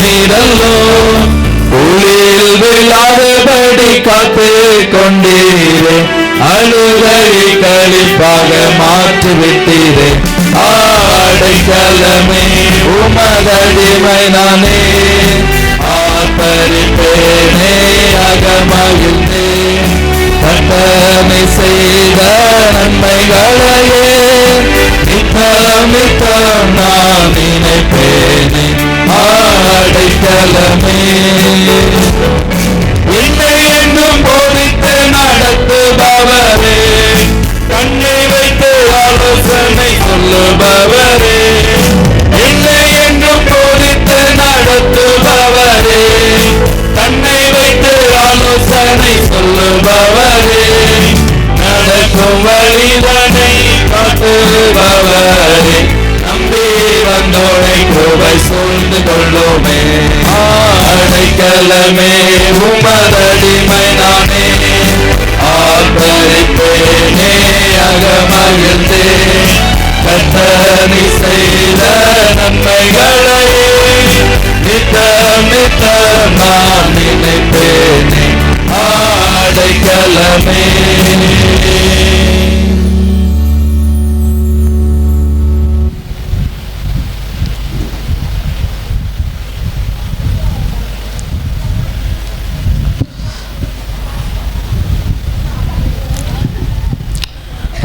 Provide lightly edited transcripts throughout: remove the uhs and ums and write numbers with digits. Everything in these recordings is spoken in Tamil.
நீரல்லோ. புலியில் விழாதபடி காத்து கொண்டீரே, அழுகை களிப்பாக மாற்றிவிட்டீரே. அடைக்கலமே உமதடிமை நானே, ஆர்ப்பரிப்பேனே அகமகிழ்ந்தே. கட்டளை செய்த நன்மைகளையே நித்தம் நித்தம் நான் நினைப்பேனே. அடைக்கலமே என்னை என்றும் போதித்து நடத்துபவரே, கண்ணை வைத்து ஆலோசனை சொல்லுபவரே. என்னை என்றும் போதித்து நடத்துபவரே, கண்ணை வைத்து ஆலோசனை சொல்லுபவரே. நடக்கும் வழிதனை காட்டுபவரே, நம்பி வந்தோரை கிருபை சூழ்ந்து கொள்ளுமே. அடைக்கலமே உமதடிமை நானே, ஆர்ப்பரிப்பேனே அகமகிழ்ந்தே. கர்த்தர் செய்த நன்மைகளை நித்தம் நித்தம் நான் நினைப்பேனே. அடைக்கலமே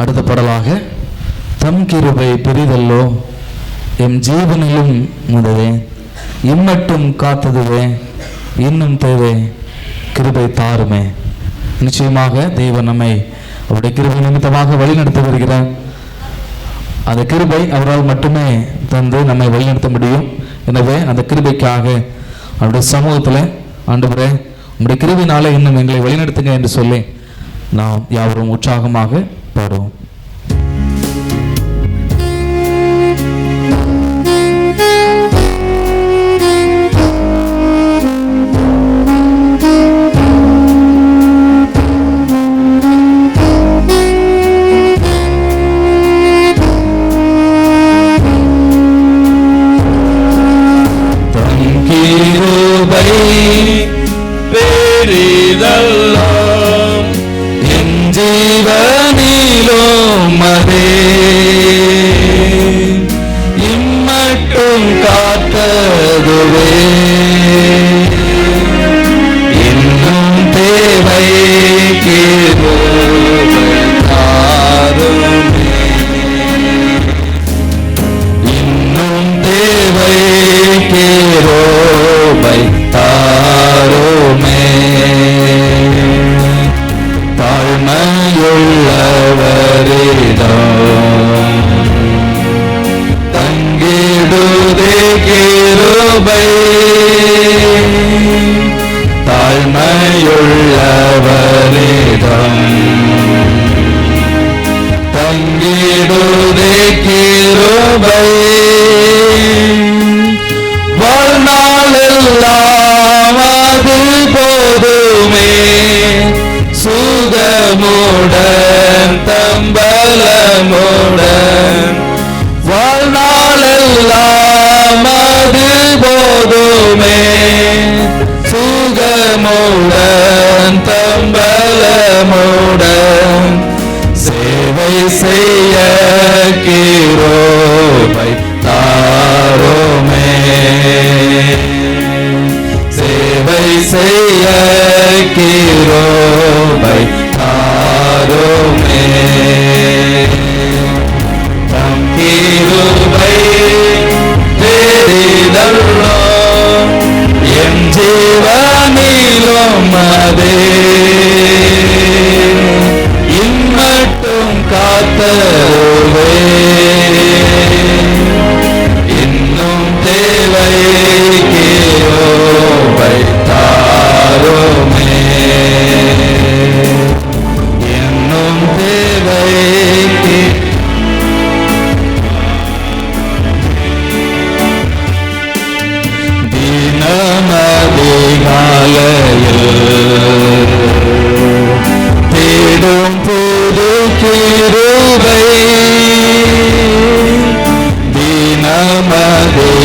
அடுத்த பாடலாக தம் கிருபை பெரிதல்லோ எம் ஜீவனிலும் முதவே, இம்மட்டும் காத்ததுவே இன்னும் தேவை கிருபை தாருமே. நிச்சயமாக தெய்வம் நம்மை அவருடைய கிருபை நிமித்தமாக வழிநடத்தி வருகிறார். அந்த கிருபை அவரால் மட்டுமே தந்து நம்மை வழிநடத்த முடியும். எனவே அந்த கிருபைக்காக அவருடைய சமூகத்தில் ஆண்டவரே உங்களுடைய கிருபையினாலே இன்னும் எங்களை வழிநடத்துங்க என்று சொல்லி நாம் யாவரும் உற்சாகமாக பாடுவோம்.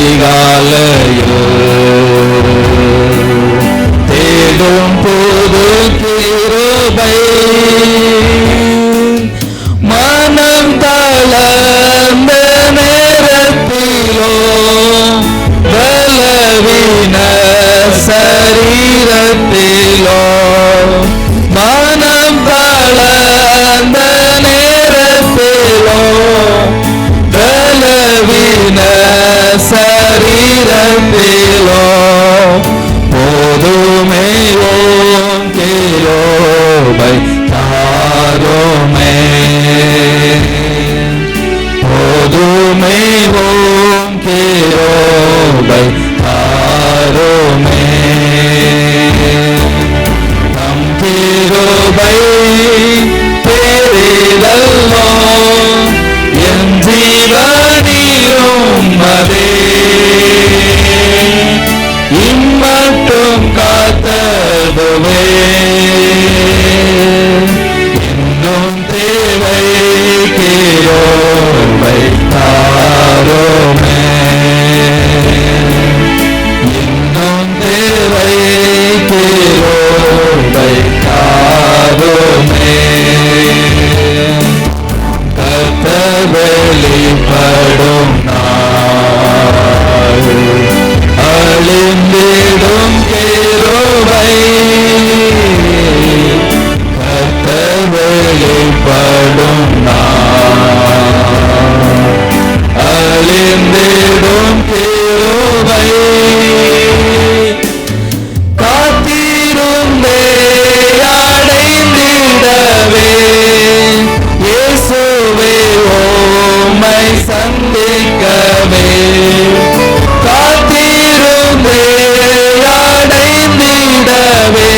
தினமதிகாலையில் தந்திடும் கிருபை காத்திருந்தே அடைந்திடவே இயேசுவே உம்மை சந்திக்கவே காத்திருந்தே அடைந்திடவே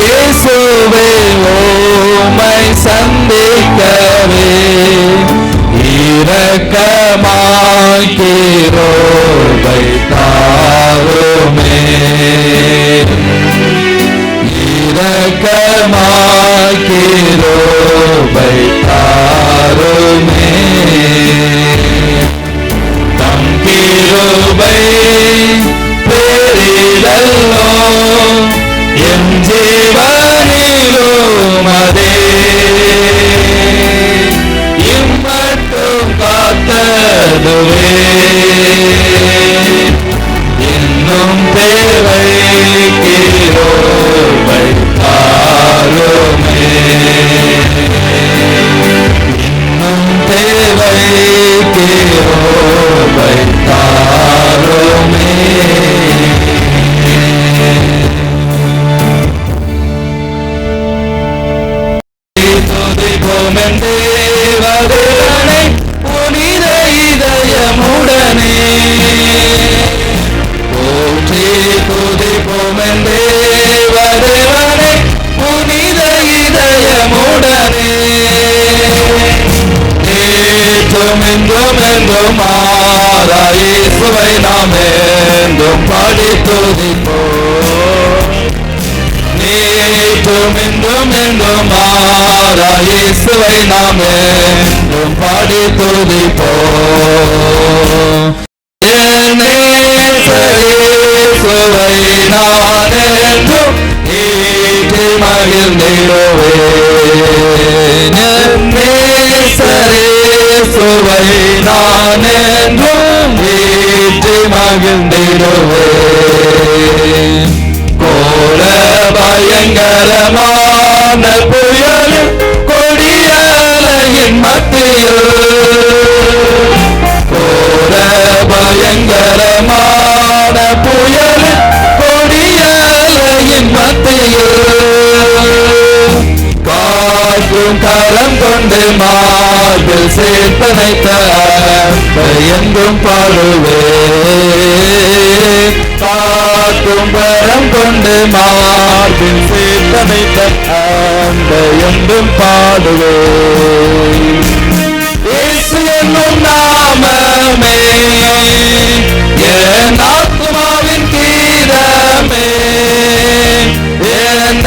இயேசுவே உம்மை சந்திக்கவே இரக்கமாய் கிருபை தாருமே இரக்கமாய் கிருபை தாருமே தம் கிருபை பெரிதல்லோ என் ஜீவனிலும் அதே இம்மட்டும் காத்ததுவே இன்னும் தேவை கிருபை தாருமே இன்னும் தேவை கிருபை தாருமே தேவதேவனை புனித இதயமுடனே போற்றி துதிப்போம் தேவதேவனை புனித இதயமுடனே நேற்றும் என்றும் என்றும் மாறா இயேசுவை நாம் என்றும் பாடி துதிப்போம் நேற்றும் என்றும் என்றும் மாறா இயேசுவை நாம் என்றும் பாடி துதிப்போம் என் இயேசுவை நான் என்றும் ஏற்றி மகிழ்ந்திடுவேன் என் இயேசுவை நான் என்றும் ஏற்றி மகிழ்ந்திடுவேன் கோர பயங்கரமான புயல் கொடியலையின் மத்தியில் கோர பயங்கரமான புயல் கொடியலையின் மத்தியில் காற்றும் கரம் கொண்டு மார்பில் சேர்த்தனைத்த எங்கும் பாடுவேன் காற்றும் கரம் கொண்டு மார்பில் சேர்த்தனைத்த எங்கும் பாடுவேன் இயேசு என்னும் நாமமே என் ஆத்மாவின் கீதமே என்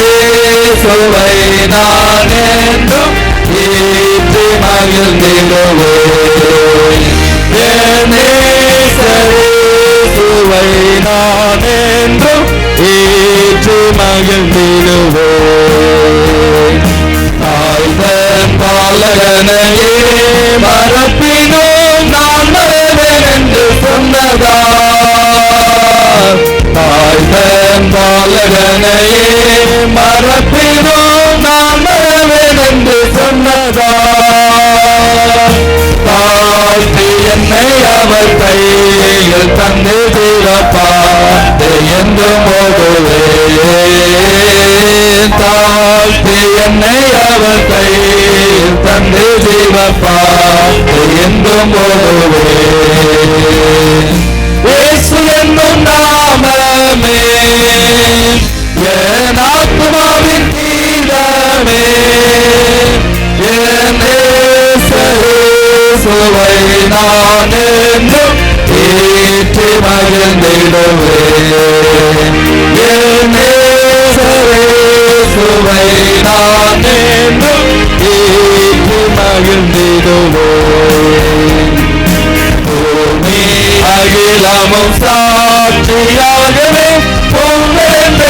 நேசரேசுவை நான் என்றும் ஏற்றி மகிழ்ந்திடுவேன் என் நேசரேசுவை நான் என்றும் ஏற்றி மகிழ்ந்திடுவேன் தாய்தன் பாலகனையே மறப்பினோம் நான் மறவேன் என்று சொன்னதார் தாய்தன் பாலகனையே மறப்பினோம் நான் மறவேன் என்று சொன்னதார் தாழ்த்தி என்னை அவர் கையில் தந்து தீரப்பாட்டு என்று போடுவேன் தாழ்த்தி என்னை அவர் கையில் தந்து தீரப்பாட்டு என்றும் போடுவேன் இயேசு என்னும் நாமமே என் ஆத்மாவின் கீதமே என் இயேசுவை நான் என்றும் ஏற்றி மகிழ்ந்திடுவேன் என் இயேசுவை நான் என்றும் ஏற்றி மகிழ்ந்திடுவேன் பூமி அகிலமும் சாட்சியாகவே பொங்கென்ற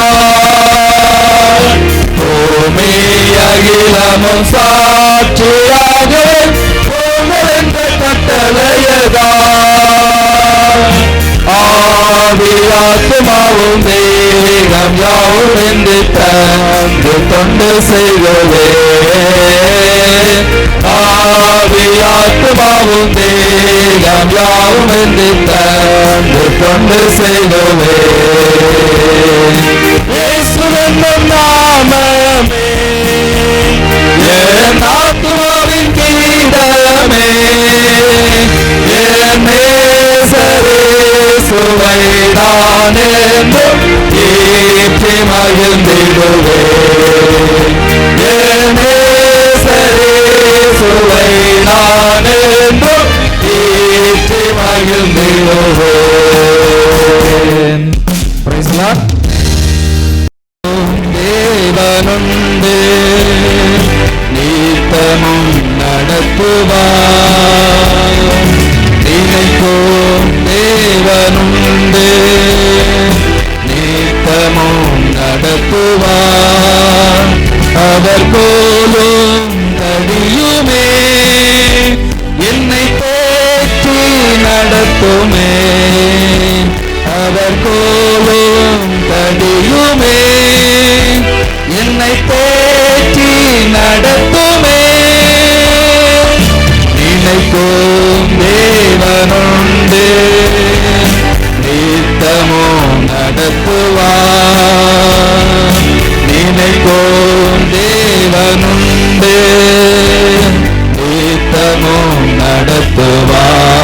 கட்டளையதால் பூமி அகிலமும் சாட்சியாகவே பொங்கென்ற கட்டளையதால் ஆவியாத்மாவும் தேகம் யாவும் என்று தந்து தொண்டு செய்கவே ஆவியா தேகம் யாவும் என்று தந்து கொண்டு செய்துவே இயேசுவின் நாமமே என் ஆத்துமாவின் கீதமே என் நேசரே சுவை நான் என்றும் ஏற்றி மகிழ்ந்திடுவே என் நேசரே சுவை நான் என்றும் ஏற்றி மகிழ்ந்திடுவேன். Praise the Lord. தேவனுண்டு நீத்தமும் நடத்துவார் நினைக்கும் தேவனுண்டு நீத்தமும் நடத்துவார் அவர் போலும் தடியுமே என்னை தேற்றி நடத்துமே அவர் போலும் தடியுமே என்னை தேற்றி நடத்துமே நினைக்கும் தேவனுண்டு நித்தமும் நடத்துவார் நினைக்கும் தேவனுண்டு நித்தமும் நடத்துவார்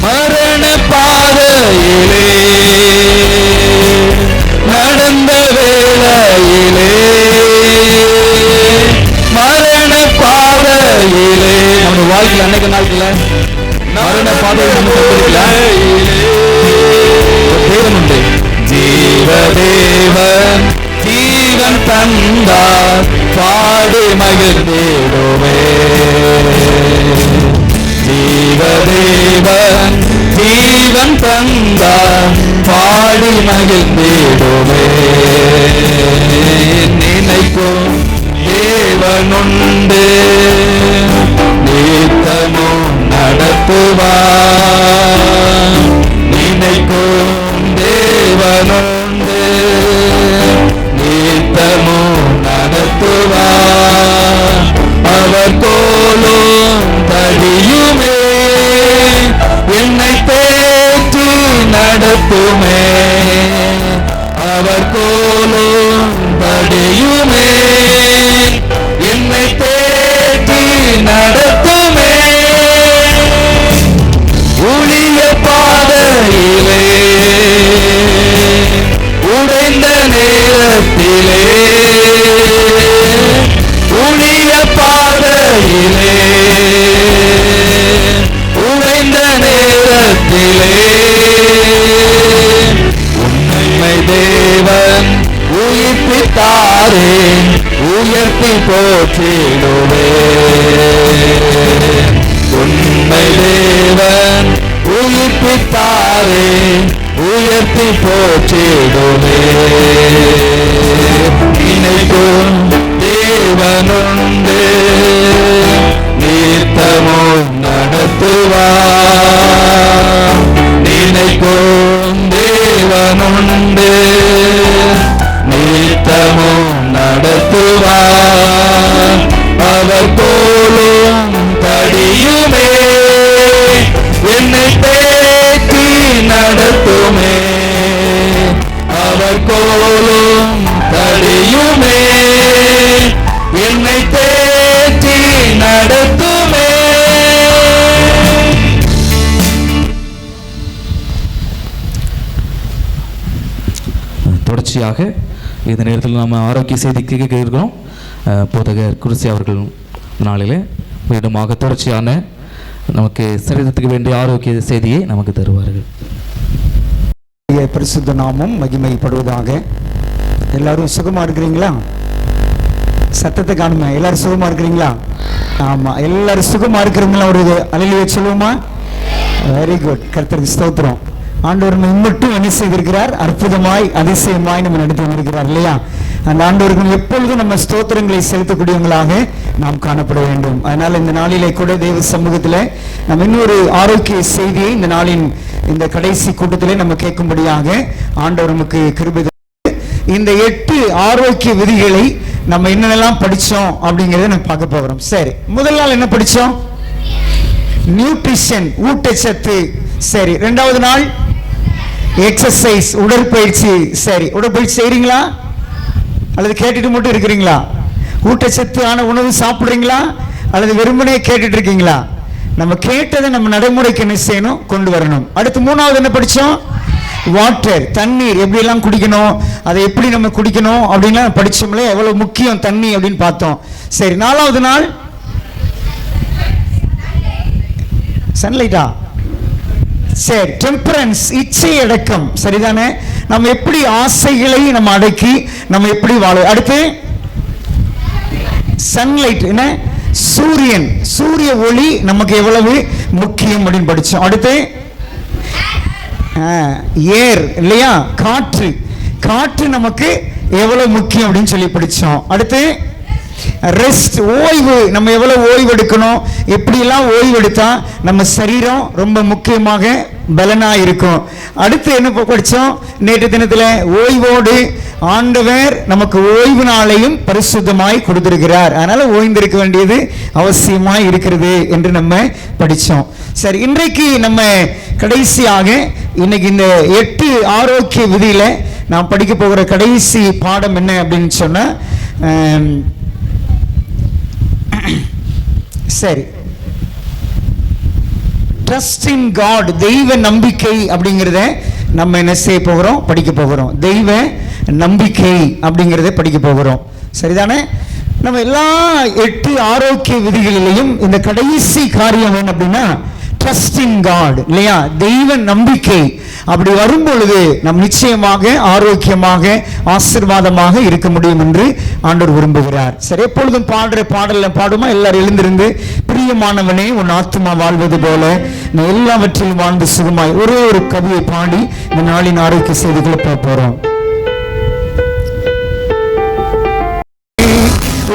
மரண பாதையிலே நடந்த வேளையிலே மரண பாதையிலே நம்ம வாழ்க்கையில் அன்னைக்கு நாட்கள மரண பாதையில் நம்ம தேவன் உண்டு ஜீவதேவன் ஜீவன் தந்தார் பாடி மகிழ்ந்திடுவே ஜீவதேவன் ஜீவன் தந்தார் பாடி மகிழ்ந்திடுவே நினைக்கும் தேவனுண்டு நித்தமும் நடத்துவார் நினைக்கும் தேவனுண்டு நித்தமும் நடத்துவார் அவர் கோலும் தடியுமே என்னை தேற்றி நடத்துமே அவர் கோலும் தடியுமே என்னை தேற்றி நடத்துமே ஊழிய பாதையிலே உடைந்த நேரத்திலே ஊழிய பாதையிலே உடைந்த நேரத்திலே உண்மை தேவன் உயிர்ப்பித்தாரே உயர்த்தி போற்றிடுவே உண்மை தேவன் உயிர்ப்பித்தாரே உயர்த்தி போற்றிடுவே நினைக்கும் தேவனுண்டு நித்தமும் நடத்துவார் நினைக்கும் தேவனுண்டு நித்தமும் நடத்துவார் அவர் போலும் தடியுமே என்னை தேற்றி நடத்துமே அவர் கோலும் தடியுமே என்னை தேற்றி நடத்துமே. தொடர்ச்சியாக இந்த நேரத்தில் நாம் ஆரோக்கிய செய்தி கேட்க இருக்கிறோம். போதகர் குருசி அவர்கள் நாளிலே மீண்டுமாக தொடர்ச்சியான நமக்கு சரீரத்துக்கு வேண்டிய ஆரோக்கிய செய்தியை நமக்கு தருவார்கள். பரிசுத்த நாமம் மகிமைப்படுவதாக. எல்லாரும் சுகமா இருக்கிறீங்களா? சத்தத்தை காணுமா? எல்லாரும் சுகமா இருக்கிறீங்களா? ஆமா, எல்லாரும் சுகமா இருக்கிறவங்களா ஒரு அல்லேலூயா சொல்லுவோமா? Very good. கர்த்தருக்கு ஸ்தோத்திரம். ஆண்டவர் மட்டும் என்ன செய்திருக்கிறார்? அற்புதமாய் அதிசயமாய் நம்ம நடத்தி வந்திருக்கிறார் இல்லையா? அந்த ஆண்டவருக்கு எப்பொழுதும் நம்ம ஸ்தோத்திரங்களை செலுத்தக்கூடியவங்களாக நாம் காணப்பட வேண்டும். அதனால இந்த நாளிலே கூட தேவ சமூகத்தில் நம்ம இன்னொரு ஆரோக்கிய செய்தியை இந்த நாளின் இந்த கடைசி கூட்டத்திலே நம்ம கேட்கும்படியாக ஆண்டவர் நமக்கு கிருபை. இந்த 8 ஆரோக்கிய விதிகளை நம்ம என்னென்னலாம் படிச்சோம் அப்படிங்கறத நம்ம பார்க்க போகிறோம். சரி, முதல் நாள் என்ன படிச்சோம்? நியூட்ரிஷன், ஊட்டச்சத்து. சரி, 2வது நாள் எக்ஸசைஸ், உடற்பயிற்சி. சரி, உடற்பயிற்சி செய்றீங்களா அல்லது கேட்டுட்டு மட்டும் இருக்கிறீங்களா? ஊட்டச்சத்தான உணவு சாப்பிடுறீங்களா அல்லது வெறுமனே கேட்டுட்டு இருக்கீங்களா? நம்ம கேட்டதை நம்ம நடைமுறைக்கு என்ன செய்யணும்? கொண்டு வரணும். அடுத்து 3வது என்ன படிச்சோம்? வாட்டர், தண்ணீர் எப்படி எல்லாம் குடிக்கணும், அதை எப்படி நம்ம குடிக்கணும் அப்படின்லாம் படிச்சோம்ல. எவ்வளவு முக்கியம் தண்ணி அப்படின்னு பார்த்தோம். சரி, 4வது நாள் சன்லைட்டா? சரி, டெம்பரன்ஸ், இச்சை அடக்கம். சரிதானே? நம்ம எப்படி ஆசைகளை நம்ம அடக்கி நம்ம எப்படி வாழ. அடுத்து சன்லைட், என்ன? சூரியன், சூரிய ஒளி நமக்கு எவ்வளவு முக்கியம் அப்படின்னு படிச்சோம். அடுத்து ஏர், இல்லையா? காற்று, காற்று நமக்கு எவ்வளவு முக்கியம் அப்படின்னு சொல்லி படிச்சோம். அடுத்து ரெஸ்ட், ஓய்வு, நம்ம எவ்வளவு ஓய்வு எடுக்கணும், எப்படியெல்லாம் ஓய்வு எடுத்தா நம்ம சரீரம் ரொம்ப முக்கியமாக பலனா இருக்கும். அடுத்து என்ன படிச்சோம்? நேற்று தினத்துல ஓய்வோடு ஆண்டவர் நமக்கு ஓய்வு நாளையும் பரிசுத்தமாய் கொடுத்திருக்கிறார். அதனால ஓய்ந்திருக்க வேண்டியது அவசியமாய் இருக்கிறது என்று நம்ம படிச்சோம். சரி, இன்றைக்கு நம்ம கடைசியாக இன்னைக்கு இந்த 8 ஆரோக்கிய விதியில நாம் படிக்க போகிற கடைசி பாடம் என்ன அப்படின்னு சொன்னா, சரி, ட்ரஸ்ட் இன் காட், தெய்வ நம்பிக்கை அப்படிங்கிறத நம்ம என்ன செய்ய போகிறோம்? படிக்க போகிறோம். தெய்வ நம்பிக்கை அப்படிங்கிறத படிக்க போகிறோம். சரிதானே? நம்ம எல்லா 8 ஆரோக்கிய விதிகளிலையும் இந்த கடைசி காரியம் என்ன அப்படின்னா ட்ரஸ்ட் இன் காட், இல்லையா? தெய்வ நம்பிக்கை. அப்படி வரும் பொழுது நம் நிச்சயமாக ஆரோக்கியமாக ஆசீர்வாதமாக இருக்க முடியும் என்று ஆண்டவர் விரும்புகிறார். சரி, எப்பொழுதும் பாடுற பாடல்ல பாடுமா? எல்லாரும் எழுந்திருந்து, பிரியமானவனே உன் ஆத்துமா வாழ்வது போல நான் எல்லாவற்றிலும் வாழ்ந்து சுகமாய். ஒரே ஒரு கவியை பாடி இந்த நாளின் ஆரோக்கிய செய்திகளை பார்க்க போறோம்.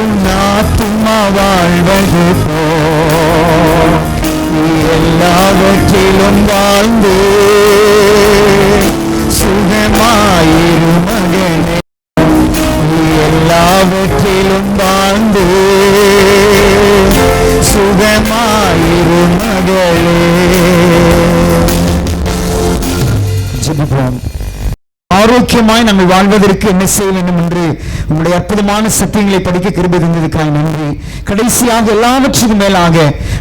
உன் ஆத்துமா வாழ்வது போல எல்லாவற்றிலும் வாழ்ந்து சுகமாயிரு மகனே, எல்லாவற்றிலும் வாழ்ந்து சுகமாயிரு மகளே. ஜெபிப்போம். ஆரோக்கியமாய் நம்ம வாழ்வதற்கு என்ன செய்ய வேண்டும் என்று உங்களுடைய அற்புதமான சத்தியங்களை படிக்க கிருபை தந்ததுக்காக நன்றி. கடைசியாக எல்லாவற்றுக்கும் மேலாக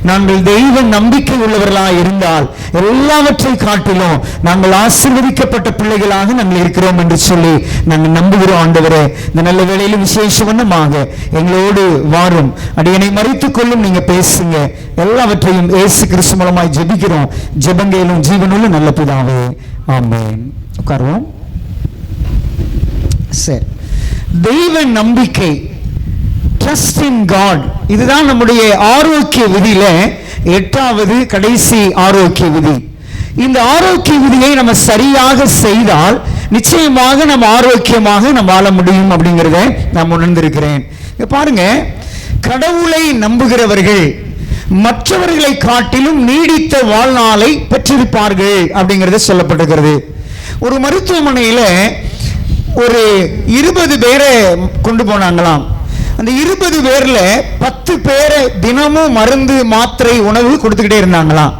நாங்கள் தெய்வ நம்பிக்கை உள்ளவர்களாக இருந்தால் எல்லாவற்றை காட்டிலும் நாங்கள் ஆசீர்வதிக்கப்பட்ட பிள்ளைகளாக நாங்கள் இருக்கிறோம் என்று சொல்லி நாங்கள் நம்புகிறோம். ஆண்டவரே, இந்த நல்ல வேளையிலும் விசேஷமாக எங்களோடு வாரும், அடியனை மறைத்துக் கொள்ளும், நீங்க பேசுங்க. எல்லாவற்றையும் இயேசு கிறிஸ்து மூலமாய் ஜெபிக்கிறோம் ஜெபங்களும் ஜீவனுள்ள நல்ல பிதாவே, ஆமென். உட்காருவோம். சரி, தெய்வ நம்பிக்கை, ட்ரஸ்ட் இன் காட், இதுதான் நம்முடைய ஆரோக்கிய விதியில 8வது கடைசி ஆரோக்கிய விதி. இந்த ஆரோக்கிய விதியை நம்ம சரியாக செய்தால் நிச்சயமாக நம்ம ஆரோக்கியமாக நம்ம வாழ முடியும் அப்படிங்கிறத நான் உணர்ந்திருக்கிறேன். பாருங்க, கடவுளை நம்புகிறவர்கள் மற்றவர்களை காட்டிலும் நீடித்த வாழ்நாளை பெற்றிருப்பார்கள் அப்படிங்கிறது சொல்லப்பட்டிருக்கிறது. ஒரு மருத்துவமனையில ஒரு 20 பேரை கொண்டு போனாங்களாம். அந்த 20 பேர்ல 10 பேரை தினமும் மருந்து மாத்திரை உணவு கொடுத்துக்கிட்டே இருந்தாங்களாம்.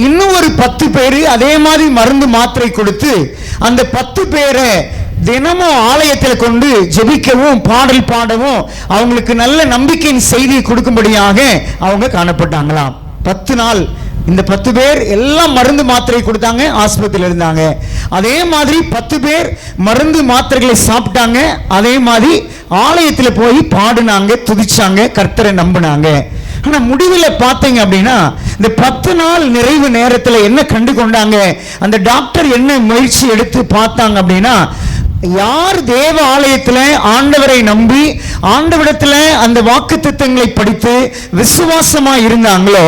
இன்னும் ஒரு 10 பேர் அதே மாதிரி மருந்து மாத்திரை கொடுத்து அந்த 10 பேரை தினமும் ஆலயத்தில் கொண்டு ஜெபிக்கவும் பாடல் பாடவும் அவங்களுக்கு நல்ல நம்பிக்கையின் செய்தியை கொடுக்கும்படியாக அவங்க காணப்பட்டாங்களாம். 10 நாள் இந்த 10 பேர் எல்லாம் மருந்து மாத்திரை கொடுத்தாங்க, ஆஸ்பத்திரியில் இருந்தாங்க. அதே மாதிரி 10 பேர் மருந்து மாத்திரைகளை சாப்பிட்டாங்க. அதே மாதிரி ஆலயத்தில் போய் பாடுனாங்க, துதிச்சாங்க, கர்த்தரை நம்பினாங்க. ஆனா முடிவில் பார்த்தீங்க அப்படின்னா இந்த 10 நாள் நிறைவு நேரத்தில் என்ன கண்டு கொண்டாங்க? அந்த டாக்டர் என்ன முயற்சி எடுத்து பார்த்தாங்க அப்படின்னா, யார் தேவ ஆலயத்தில் ஆண்டவரை நம்பி ஆண்டவரிடத்துல அந்த வாக்குத்தத்தங்களை படித்து விசுவாசமா இருந்தாங்களோ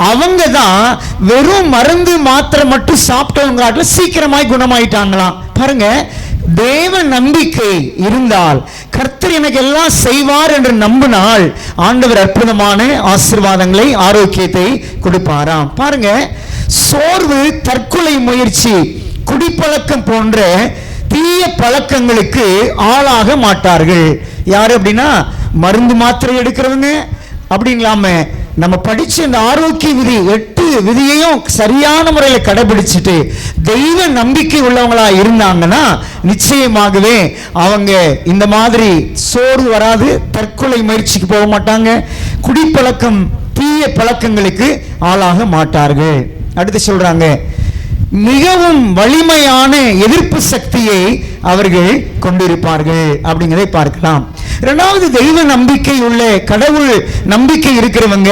அவங்க தான் வெறும் மருந்து மாத்திரை மட்டும் சாப்பிட்டவங்க சீக்கிரமாய் குணமாயிட்டாங்களாம். பாருங்க, தேவ நம்பிக்கை இருந்தால் கர்த்தர் எனக்கு எல்லாம் செய்வார் என்று நம்பினால் ஆண்டவர் அற்புதமான ஆசீர்வாதங்களை ஆரோக்கியத்தை கொடுப்பாராம். பாருங்க, சோர்வு, தற்கொலை முயற்சி, குடிப்பழக்கம் போன்ற தீய பழக்கங்களுக்கு ஆளாக மாட்டார்கள். யாரு அப்படின்னா மருந்து மாத்திரை எடுக்கிறவங்க. அப்படி இல்லாம நம்ம படிச்ச இந்த ஆரோக்கிய விதி 8 விதியையும் சரியான முறையில் கடைபிடிச்சிட்டு தெய்வ நம்பிக்கை உள்ளவங்களா இருந்தாங்கன்னா நிச்சயமாகவே அவங்க இந்த மாதிரி சோறு வராது, தற்கொலை முயற்சிக்கு போக மாட்டாங்க, குடிப்பழக்கம் தீய பழக்கங்களுக்கு ஆளாக மாட்டார்கள். அடுத்து சொல்றாங்க, மிகவும் வலிமையான எதிர்ப்பு சக்தியை அவர்கள் கொண்டிருப்பார்கள் அப்படிங்கிறதை பார்க்கலாம். இரண்டாவது, தெய்வ நம்பிக்கை உள்ள கடவுள் நம்பிக்கை இருக்கிறவங்க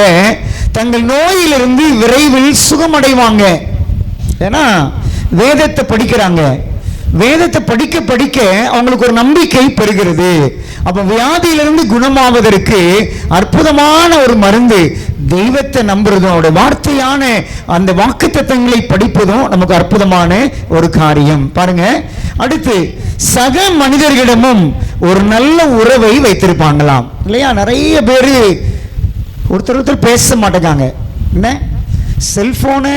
தங்கள் நோயிலிருந்து விரைவில் சுகமடைவாங்க. ஏன்னா வேதத்தை படிக்கிறாங்க, வேதத்தை படிக்க படிக்க அவங்களுக்கு ஒரு நம்பிக்கை பெறுகிறது. அப்ப வியாதியிலிருந்து குணமாவதற்கு அற்புதமான ஒரு மருந்து தெய்வத்தை நம்புறதும் அவருடைய வார்த்தையான அந்த வாக்குத்தத்தங்களை படிப்பதும் நமக்கு அற்புதமான ஒரு காரியம். பாருங்க, அடுத்து சக மனிதர்களிடமும் ஒரு நல்ல உறவை வைத்திருப்பாங்களாம் இல்லையா? நிறைய பேர் ஒருத்தர் பேச மாட்டேங்காங்க. என்ன செல்போனு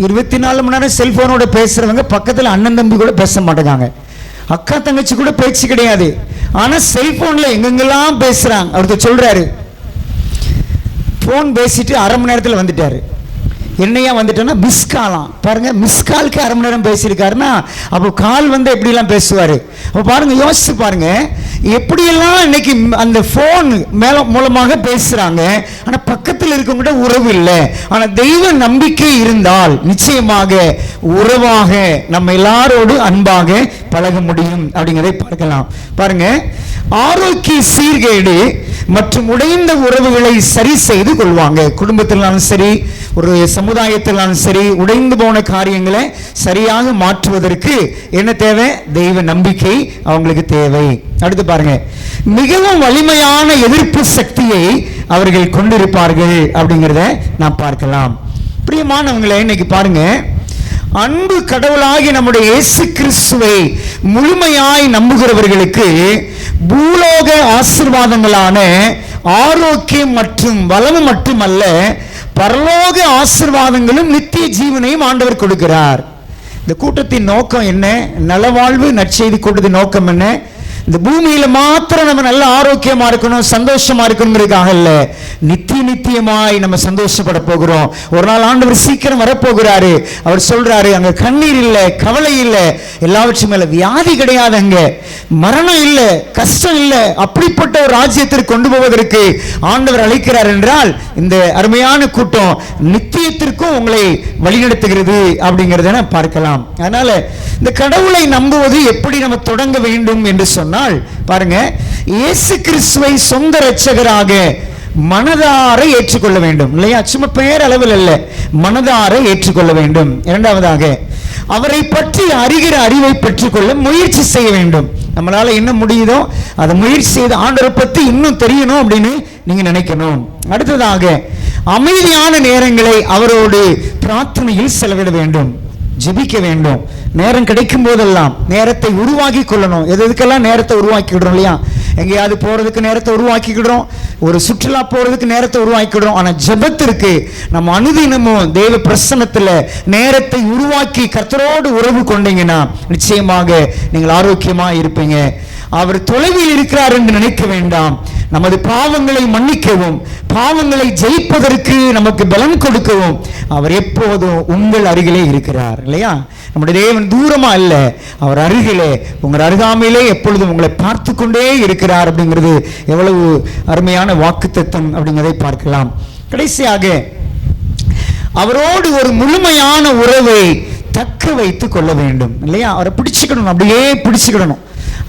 24 மணி நேரம் செல்போனோட பேசுறவங்க பக்கத்தில் அண்ணன் தம்பி கூட பேச மாட்டேங்காங்க, அக்கா தங்கச்சி கூட பேச்சு கிடையாது. ஆனா செல்போன்ல எங்கெங்கெல்லாம் பேசுறாங்க. ஒருத்தர் சொல்றாரு, போன் பேசிட்டு அரை மணி நேரத்தில் வந்துட்டாரு. என்னையா வந்துட்டேன்னா மிஸ்காலாம். பாருங்க, மிஸ்காலுக்கு அரை மணி நேரம் பேசியிருக்காருன்னா அப்போ கால் வந்து எப்படிலாம் பேசுவார். அப்போ பாருங்க, யோசிச்சு பாருங்க எப்படியெல்லாம் இன்னைக்கு அந்த ஃபோன் மூலமாக பேசுகிறாங்க. ஆனால் பக்கத்தில் இருக்கவங்கிட்ட உறவு இல்லை. ஆனால் தெய்வ நம்பிக்கை இருந்தால் நிச்சயமாக உறவாக நம்ம எல்லாரோடு அன்பாக பழக முடியும் அப்படிங்கிறதை பார்க்கலாம். பாருங்க, ஆரோக்கிய சீர்கேடு மற்றும் உடைந்த உறவுகளை சரி செய்து கொள்வாங்க. குடும்பத்திலும் சரி, ஒரு சமுதாயத்திலும் சரி, உடைந்து போன காரியங்களை சரியாக மாற்றுவதற்கு என்ன தேவை? தெய்வ நம்பிக்கை அவங்களுக்கு தேவை. அடுத்து பாருங்க, மிகவும் வலிமையான எதிர்ப்பு சக்தியை அவர்கள் கொண்டிருப்பார்கள் அப்படிங்கிறத நாம் பார்க்கலாம். பிரியமானவங்களே, இன்னைக்கு பாருங்க, அன்பு கடவுளாகி நம்முடைய இயேசு கிறிஸ்துவை முழுமையாய் நம்புகிறவர்களுக்கு பூலோக ஆசீர்வாதங்களான ஆரோக்கியம் மற்றும் வளம் மட்டுமல்ல, பரலோக ஆசீர்வாதங்களும் நித்திய ஜீவனையும் ஆண்டவர் கொடுக்கிறார். இந்த கூட்டத்தின் நோக்கம் என்ன? நலவாழ்வு நற்செய்தி கூட்டத்தின் நோக்கம் என்ன? இந்த பூமியில மாத்திரம் நம்ம நல்ல ஆரோக்கியமா இருக்கணும், சந்தோஷமா இருக்கணுங்கிறதுக்காக இல்ல, நித்தியமாய் நம்ம சந்தோஷப்பட போகிறோம். ஒரு நாள் ஆண்டவர் சீக்கிரம் வரப்போகிறாரு. அவர் சொல்றாரு, அங்க கண்ணீர் இல்லை, கவலை இல்லை, எல்லாவற்றும் மேல வியாதி கிடையாது, அங்க மரணம் இல்லை, கஷ்டம் இல்லை. அப்படிப்பட்ட ஒரு ராஜ்யத்திற்கு கொண்டு போவதற்கு ஆண்டவர் அழைக்கிறார் என்றால் இந்த அருமையான கூட்டம் நித்தியத்திற்கும் உங்களை வழிநடத்துகிறது அப்படிங்கிறத பார்க்கலாம். அதனால இந்த கடவுளை நம்புவது எப்படி நம்ம தொடங்க வேண்டும் என்று சொன்னால், பாருங்க, இயேசு கிறிஸ்துவை சொந்த இரட்சகராக மனதார ஏற்றுக்கொள்ள வேண்டும் இல்லையா? சும்மா பெயர் அளவில் அல்ல, மனதார ஏற்றுக்கொள்ள வேண்டும். இரண்டாவதாக, அவரை பற்றி அறிகிற அறிவை பெற்றுக்கொள்ள முயற்சி செய்ய வேண்டும். நம்மளால என்ன முடியுதோ அதை முயற்சி செய்து ஆண்டவரை பற்றி இன்னும் தெரியணும் அப்படின்னு நீங்க நினைக்கணும். அடுத்ததாக, அமைதியான நேரங்களை அவரோடு பிரார்த்தனையில் செலவிட வேண்டும், ஜெபிக்க வேண்டும். நேரம் கிடைக்கும் போதெல்லாம் நேரத்தை உருவாக்கி கொள்ளணும். எதுக்கெல்லாம் நேரத்தை உருவாக்கிடுறோம் இல்லையா? எங்கேயாவது போறதுக்கு நேரத்தை உருவாக்கிக்கிடுறோம், ஒரு சுற்றுலா போறதுக்கு நேரத்தை உருவாக்கிடுறோம். ஆனா ஜெபத்திற்கு நம்ம அனுதினமும் தேவ பிரசன்னத்துல நேரத்தை உருவாக்கி கர்த்தரோடு உறவு கொண்டீங்கன்னா நிச்சயமாக நீங்கள் ஆரோக்கியமா இருப்பீங்க. அவர் தொலைவில் இருக்கிறார் என்று நினைக்க வேண்டாம். நமது பாவங்களை மன்னிக்கவும் பாவங்களை ஜெயிப்பதற்கு நமக்கு பலன் கொடுக்கவும் அவர் எப்போதும் உங்கள் அருகிலே இருக்கிறார் இல்லையா? நம்முடைய தேவன் தூரமா இல்ல, அவர் அருகிலே, உங்கள் அருகாமையிலே எப்பொழுதும் உங்களை பார்த்து கொண்டே இருக்கிறார். அப்படிங்கிறது எவ்வளவு அருமையான வாக்குத்தத்தம் அப்படிங்கிறதை பார்க்கலாம். கடைசியாக, அவரோடு ஒரு முழுமையான உறவை தக்க வைத்துக் கொள்ள வேண்டும் இல்லையா? அவரை பிடிச்சுக்கணும், அப்படியே பிடிச்சுக்கிடணும்.